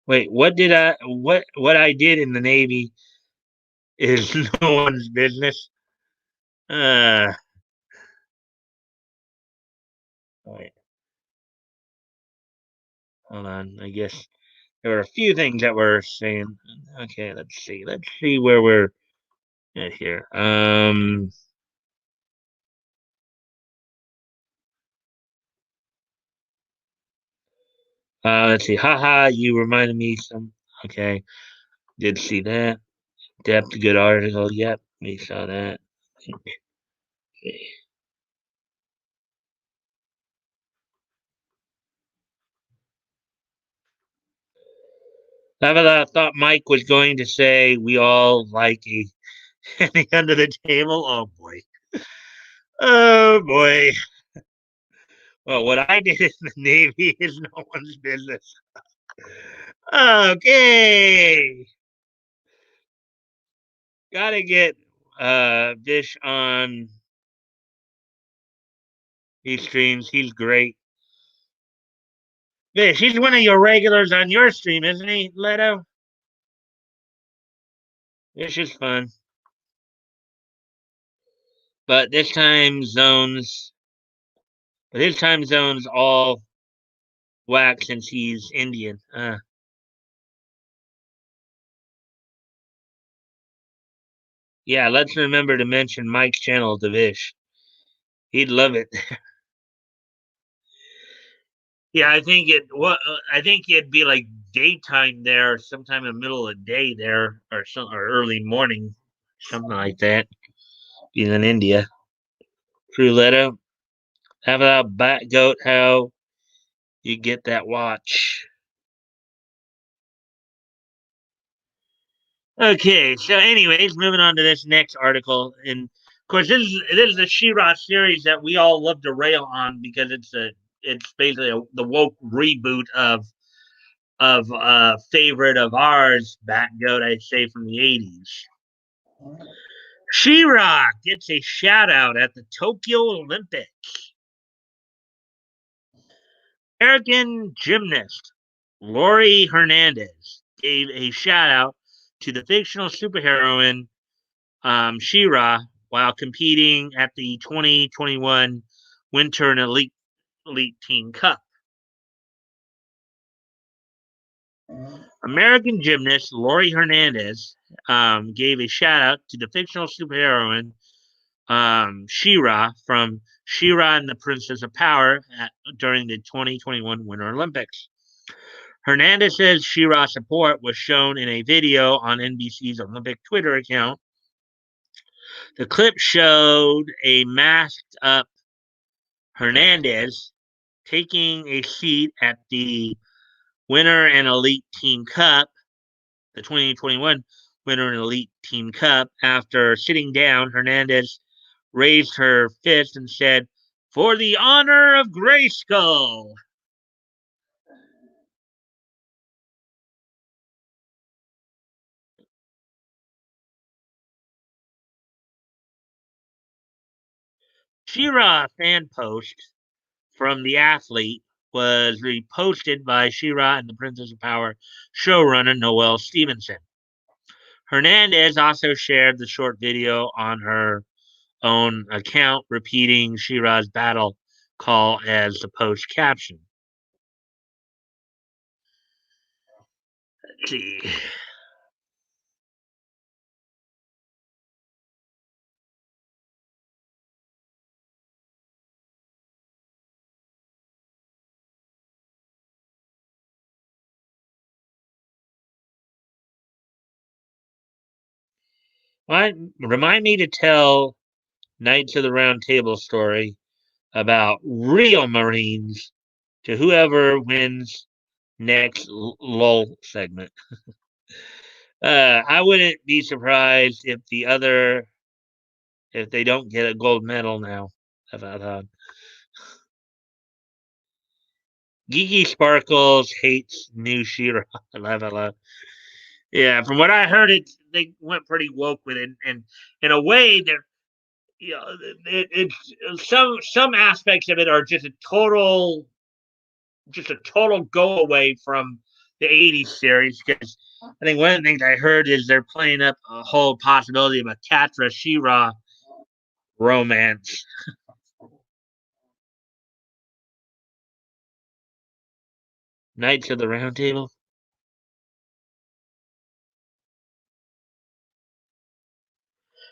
Wait, what I did in the Navy is no one's business. Uh, wait, hold on. I guess there were a few things that were saying. Okay, let's see. Let's see where we're at here. Let's see. Haha, you reminded me some. Okay, did see that. Depth, good article. Yep, we saw that. Okay. I thought Mike was going to say we all like a penny under the table. Oh boy. Oh boy. Well, what I did in the Navy is no one's business. Okay. Gotta get Dish on these streams. He's great. Vish, he's one of your regulars on your stream, isn't he, Leto? Vish is fun. But his time zone's all whack since he's Indian. Yeah, let's remember to mention Mike's channel to Vish. He'd love it. Yeah, I think it'd be like daytime there, sometime in the middle of the day there, or early morning, something like that. He's in India. True Leto. How about Bat Goat? How you get that watch? Okay, so anyways, moving on to this next article, and of course this is a She-Ra series that we all love to rail on because it's basically the woke reboot of a favorite of ours, Bat Goat, I'd say from the '80s. She-Ra gets a shout out at the Tokyo Olympics. American gymnast Lori Hernandez gave a shout out to the fictional superheroine She-Ra while competing at the 2021 Winter and Elite Team Cup. American gymnast Lori Hernandez gave a shout out to the fictional superheroine She-Ra from She-Ra and the Princess of Power during the 2021 Winter Olympics. Hernandez says She-Ra support was shown in a video on NBC's Olympic Twitter account. The clip showed a masked up Hernandez taking a seat at the Winter and Elite Team Cup, the 2021 Winter and Elite Team Cup. After sitting down, Hernandez raised her fist and said, "For the honor of Grayskull." She-Ra fan post from the athlete was reposted by She-Ra and the Princess of Power showrunner Noelle Stevenson. Hernandez also shared the short video on her own account, repeating She-Ra's battle call as the post caption. Let's see. Remind me to tell Knights of the Round Table story about real Marines to whoever wins next lull segment. I wouldn't be surprised if they don't get a gold medal now. About that. Geeky Sparkles hates new She-Ra. I love. Yeah, from what I heard, they went pretty woke with it, and in a way, they're it's some aspects of it are just a total go away from the '80s series. Because I think one of the things I heard is they're playing up a whole possibility of a Catra She-Ra romance. Knights of the Round Table.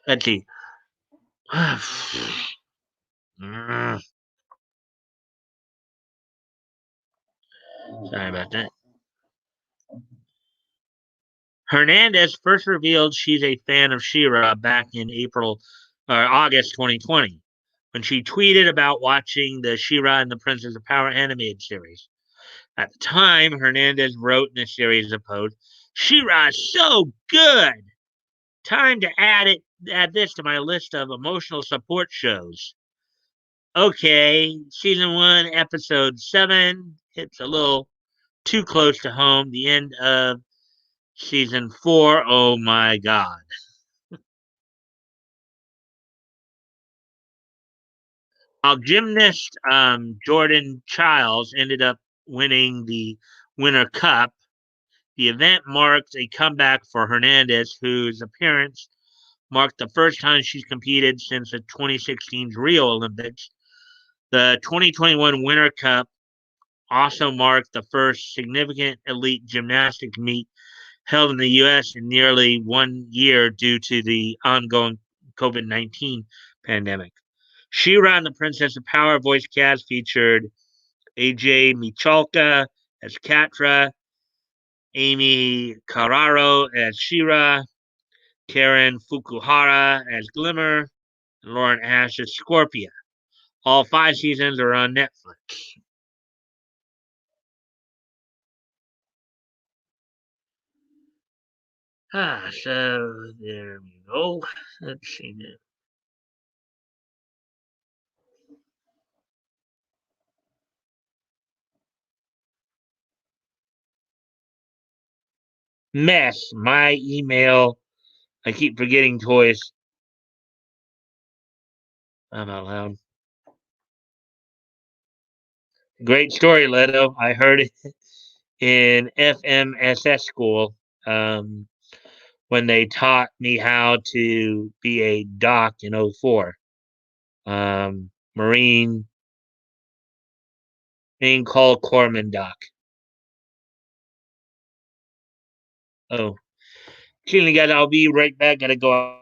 Let's see. Sorry about that. Hernandez first revealed she's a fan of She-Ra back in August 2020, when she tweeted about watching the She-Ra and the Princess of Power animated series. At the time, Hernandez wrote in a series of posts, "She-Ra is so good. Time to add this to my list of emotional support shows." Okay, season 1, episode 7 hits a little too close to home. The end of season 4, oh my god. While gymnast Jordan Childs ended up winning the Winter Cup, the event marked a comeback for Hernandez, whose appearance marked the first time she's competed since the 2016 Rio Olympics. The 2021 Winter Cup also marked the first significant elite gymnastics meet held in the U.S. in nearly 1 year due to the ongoing COVID-19 pandemic. She-Ra and the Princess of Power voice cast featured AJ Michalka as Catra, Amy Carraro as She-Ra, Karen Fukuhara as Glimmer, and Lauren Ash as Scorpia. All 5 seasons are on Netflix. So there we go. Let's see now. Mess. My email. I keep forgetting toys. I'm out loud. Great story, Leto. I heard it in FMSS school um, when they taught me how to be a doc in '04. Marine Call Corpsman doc. Oh, excuse me, guys. I'll be right back. Gotta go.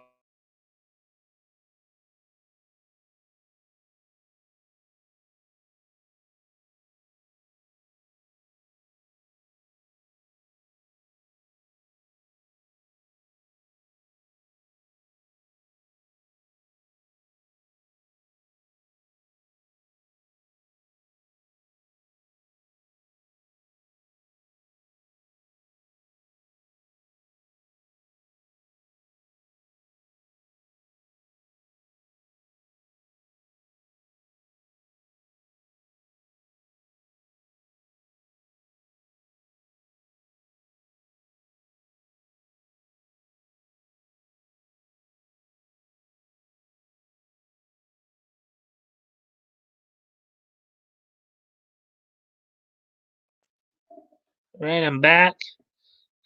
All right, I'm back.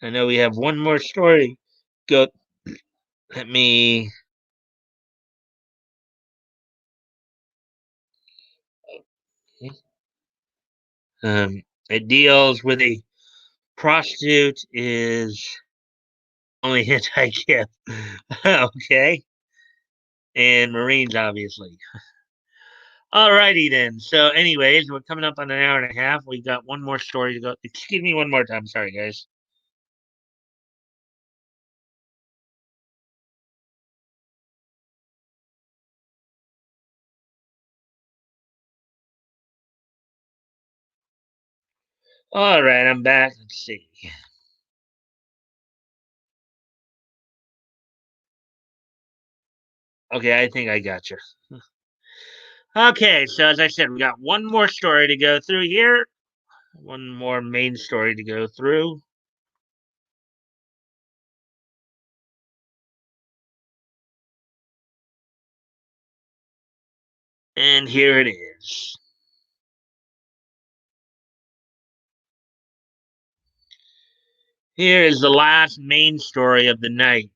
I know we have one more story. Go. Let me. It deals with a prostitute is only hint I give. Okay, and Marines, obviously. Alrighty then. So, anyways, we're coming up on an hour and a half. We got one more story to go. Excuse me one more time. Sorry, guys. All right, I'm back. Let's see. Okay, I think I got you. Okay, so as I said, we got one more story to go through here. One more main story to go through. And here it is. Here is the last main story of the night.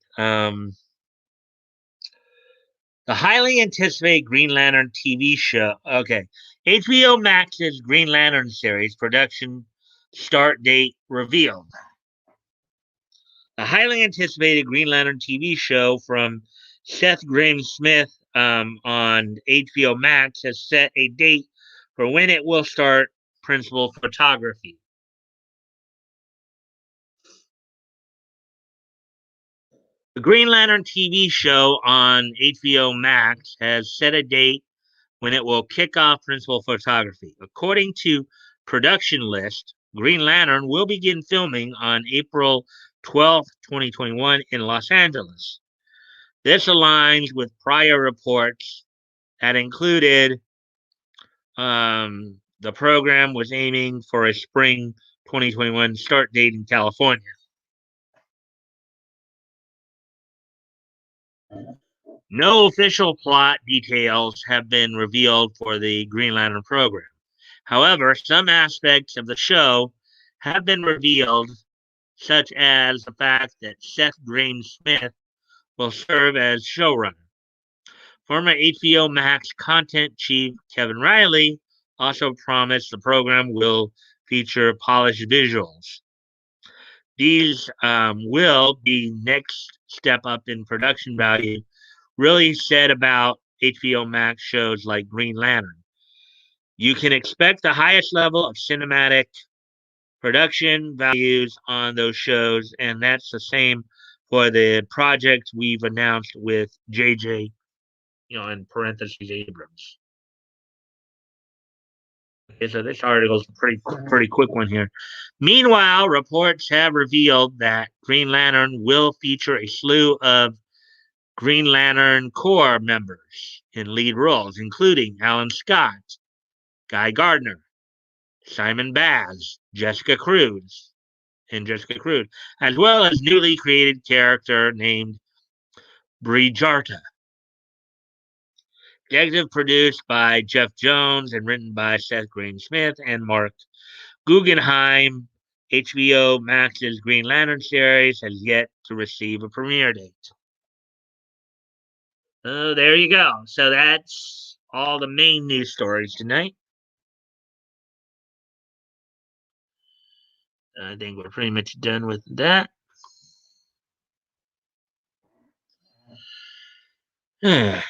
The highly anticipated Green Lantern TV show. Okay. HBO Max's Green Lantern series production start date revealed. The highly anticipated Green Lantern TV show from Seth Grahame-Smith on HBO Max has set a date for when it will start principal photography. The Green Lantern TV show on HBO Max has set a date when it will kick off principal photography. According to production list, Green Lantern will begin filming on April 12th, 2021 in Los Angeles. This aligns with prior reports that included the program was aiming for a spring 2021 start date in California. No official plot details have been revealed for the Green Lantern program. However, some aspects of the show have been revealed, such as the fact that Seth Grahame-Smith will serve as showrunner. Former HBO Max content chief Kevin Riley also promised the program will feature polished visuals. These will be next step up in production value, really said about HBO Max shows like Green Lantern. You can expect the highest level of cinematic production values on those shows, and that's the same for the projects we've announced with JJ, in parentheses Abrams. Okay, so this article is a pretty quick one here. Meanwhile, reports have revealed that Green Lantern will feature a slew of Green Lantern Corps members in lead roles, including Alan Scott, Guy Gardner, Simon Baz, Jessica Cruz, as well as newly created character named Bree Jarta. Executive produced by Jeff Jones and written by Seth Green Smith and Mark Guggenheim. HBO Max's Green Lantern series has yet to receive a premiere date. Oh, there you go. So that's all the main news stories tonight. I think we're pretty much done with that. You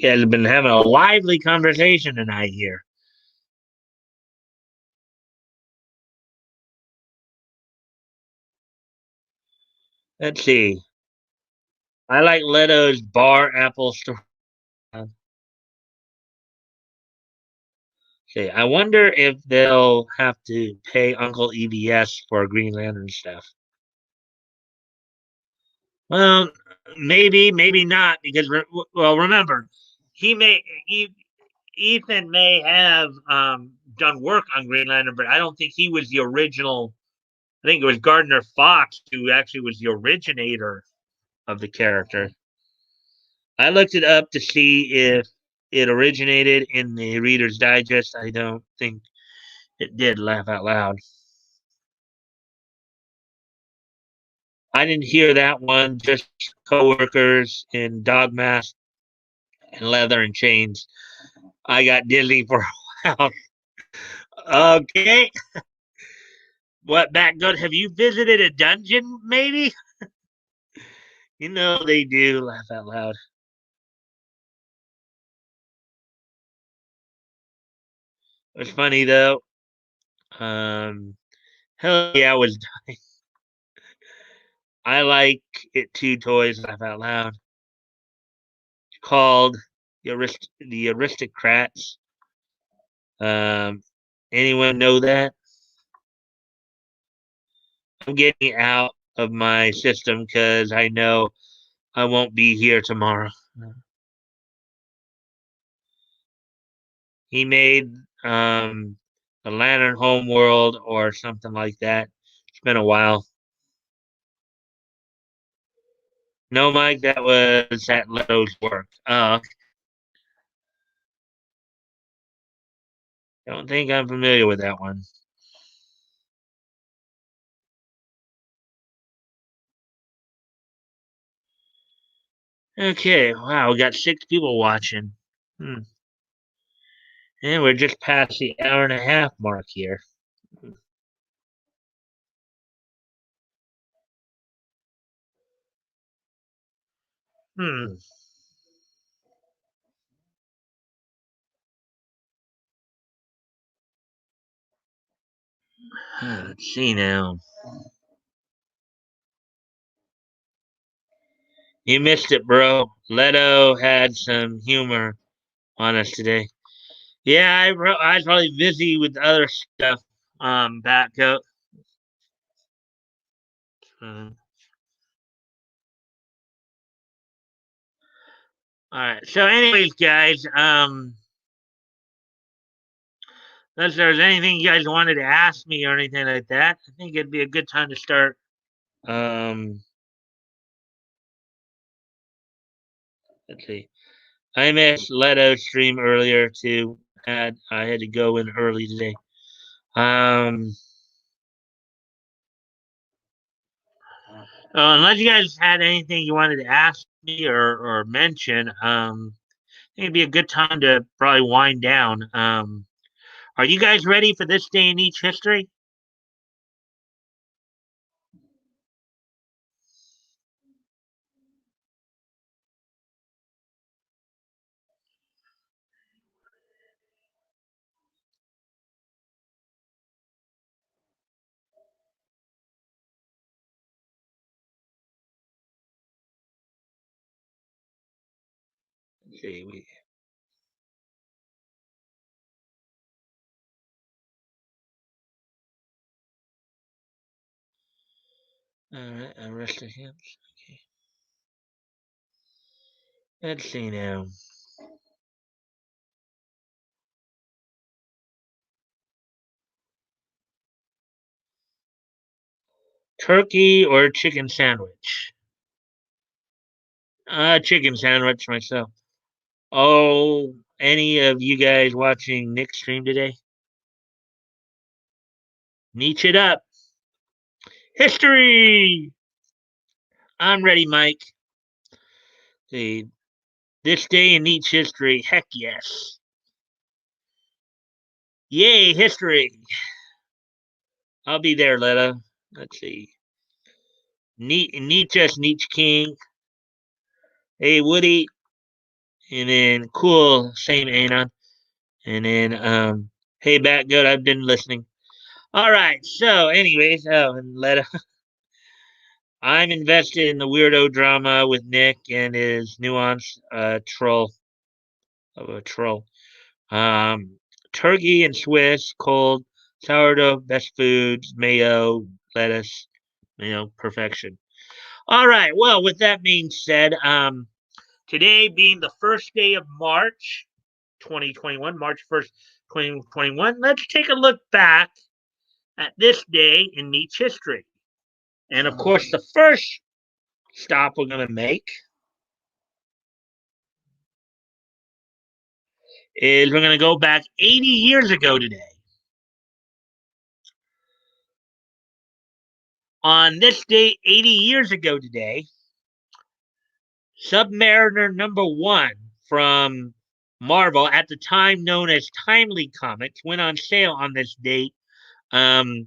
guys have been having a lively conversation tonight here. Let's see. I like Leto's bar apple story. Okay, I wonder if they'll have to pay Uncle EBS for Green Lantern stuff. Well, maybe not, because well, remember, he may Ethan may have done work on Green Lantern, but I don't think he was the original. I think it was Gardner Fox who actually was the originator of the character. I looked it up to see if it originated in the Reader's Digest. I don't think it did. Laugh out loud. I didn't hear that one. Just coworkers in dog masks and leather and chains. I got dizzy for a while. Okay. What back good? Have you visited a dungeon? Maybe. You know they do. Laugh out loud. It's funny though. Hell yeah, I was. I like it too. Toys. Laugh out loud. Called the aristocrats. Um, anyone know that? I'm getting out of my system because I know I won't be here tomorrow. He made the Lantern Homeworld or something like that. It's been a while. No, Mike, that was at Leto's work. Don't think I'm familiar with that one. Okay, wow, we got 6 people watching. Hmm. And we're just past the hour and a half mark here. Hmm. Let's see now. You missed it, bro. Leto had some humor on us today. Yeah, I was probably busy with other stuff. Back up. Uh, all right. So, anyways, guys, unless there's anything you guys wanted to ask me or anything like that, I think it'd be a good time to start. Um, let's see. I missed Leto's stream earlier too. I had to go in early today. Um, unless you guys had anything you wanted to ask me or mention, I think it'd be a good time to probably wind down. Are you guys ready for this day in each history? Let's see. All right, arrest the hands. Okay. Let's see now. Turkey or chicken sandwich? Chicken sandwich myself. Oh, any of you guys watching Nick's stream today? Nietzsche it up. History! I'm ready, Mike. See, this day in Nietzsche history, heck yes. Yay, history! I'll be there, Letta. Let's see. Nietzsche King. Hey, Woody. And then cool, same Anon. And then hey, Batgoat, I've been listening. All right. So, anyways, and Letta, I'm invested in the weirdo drama with Nick and his nuanced troll of a troll. Um, Turkey and Swiss, cold, sourdough, best foods, mayo, lettuce, perfection. All right. Well, with that being said, today being the first day of March 2021, March 1st, 2021, let's take a look back at this day in Nietzsche history. And of course, the first stop we're going to make is we're going to go back 80 years ago today. On this day, 80 years ago today, Submariner #1 from Marvel, at the time known as Timely Comics, went on sale on this date. On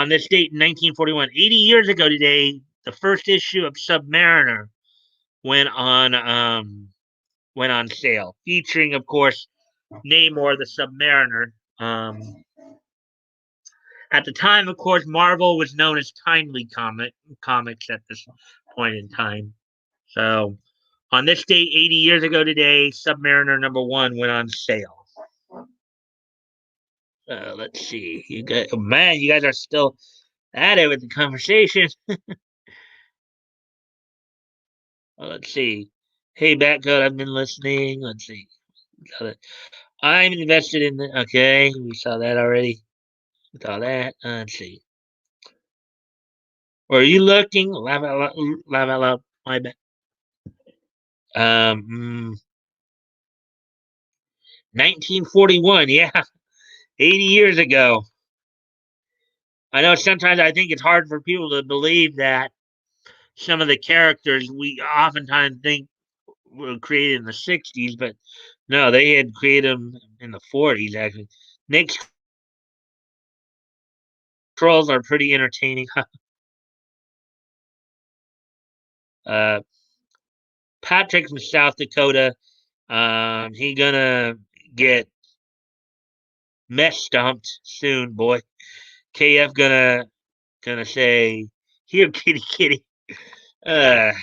this date in 1941, 80 years ago today, the first issue of Submariner went on sale, featuring, of course, Namor the Submariner. At the time, of course, Marvel was known as Timely Comics at this point in time. So, on this date, 80 years ago today, Submariner #1 went on sale. Let's see. You guys, oh man, you guys are still at it with the conversation. Let's see. Hey, Batgoat, I've been listening. Let's see. I'm invested in the. Okay, we saw that already. We saw that. Let's see. Or are you looking? Laugh out loud. Laugh out loud. My bad. 1941. Yeah, 80 years ago. I know sometimes I think it's hard for people to believe that some of the characters we oftentimes think were created in the 60s, but no, they had created them in the 40s, actually. Nick's trolls are pretty entertaining. Patrick from South Dakota, he gonna get mess stomped soon, boy. KF gonna say, "Here, kitty, kitty." Uh,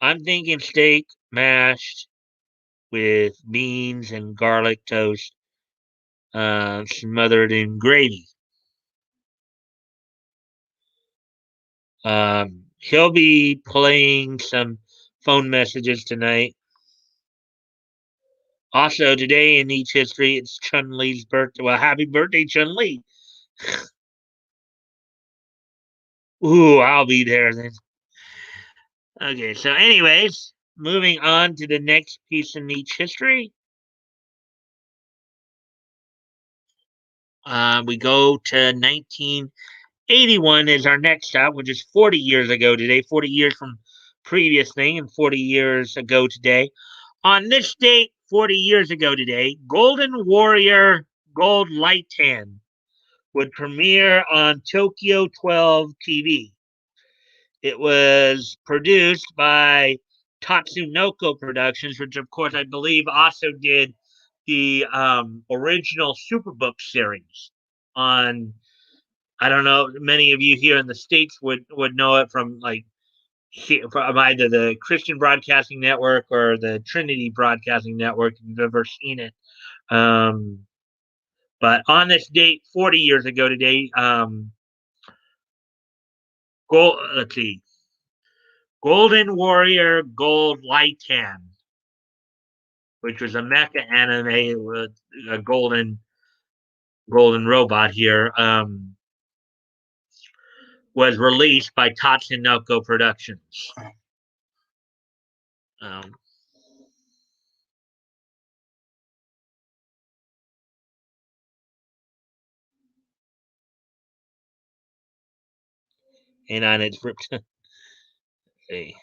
I'm thinking steak mashed with beans and garlic toast, smothered in gravy. He'll be playing some phone messages tonight. Also, today in each history, it's Chun Li's birthday. Well, happy birthday, Chun Li! Ooh, I'll be there then. Okay, so anyways, moving on to the next piece in each history. We go to 1981 is our next stop, which is 40 years ago today, 40 years from previous thing, and 40 years ago today. On this date, 40 years ago today, Golden Warrior Gold Light Tan would premiere on Tokyo 12 TV. It was produced by Tatsunoko Productions, which, of course, I believe also did the original Superbook series on. I don't know. Many of you here in the States would know it from from either the Christian Broadcasting Network or the Trinity Broadcasting Network, if you've ever seen it. But on this date, 40 years ago today, let's see, Golden Warrior Gold Light Tan, which was a mecha anime with a golden robot here, was released by Tatsunoko Productions. Um, and on its see,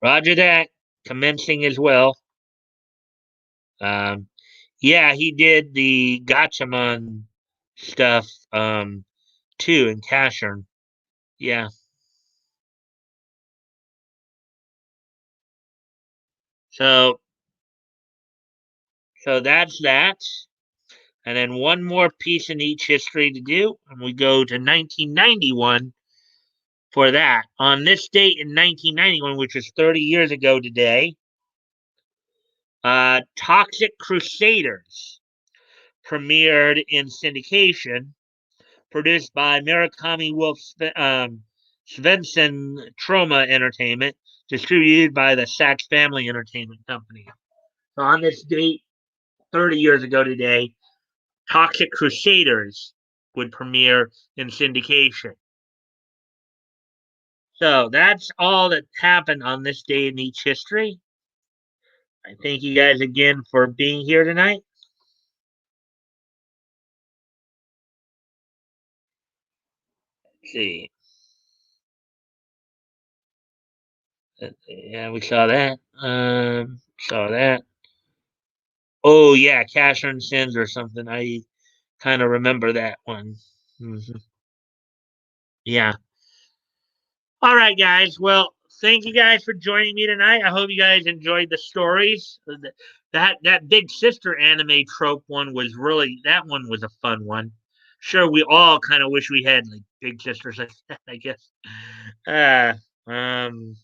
Roger that. Commencing as well. Um, yeah, he did the Gatchaman stuff too in Cashern. Yeah. So that's that. And then one more piece in each history to do, and we go to 1991 for that. On this date in 1991, which was 30 years ago today, Toxic Crusaders premiered in syndication, produced by Murakami-Wolf-Swenson Trauma Entertainment, distributed by the Sachs Family Entertainment Company. So on this date, 30 years ago today, Toxic Crusaders would premiere in syndication. So that's all that happened on this day in each history. I thank you guys again for being here tonight. Let's see. Yeah, we saw that. Saw that. Oh yeah, Cash and Sins or something. I kind of remember that one. Mm-hmm. Yeah. All right, guys. Well, thank you guys for joining me tonight. I hope you guys enjoyed the stories. That big sister anime trope one was really that one was a fun one. Sure, we all kind of wish we had like big sisters like that. I guess. Uh, um.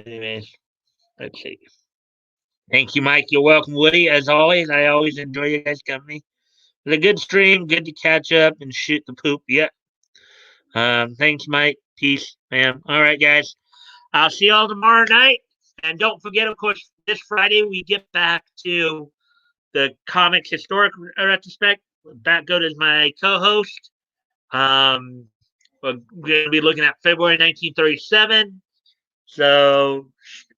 Anyways, let's see. Thank you, Mike. You're welcome, Woody. As always, I always enjoy you guys' company. It was a good stream. Good to catch up and shoot the poop. Yeah. Thanks, Mike. Peace, man. All right, guys. I'll see y'all tomorrow night. And don't forget, of course, this Friday we get back to the comics historic retrospect. Back Goat is my co-host. We're going to be looking at February 1937. So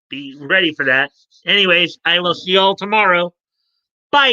be ready for that. Anyways, I will see y'all tomorrow. Bye.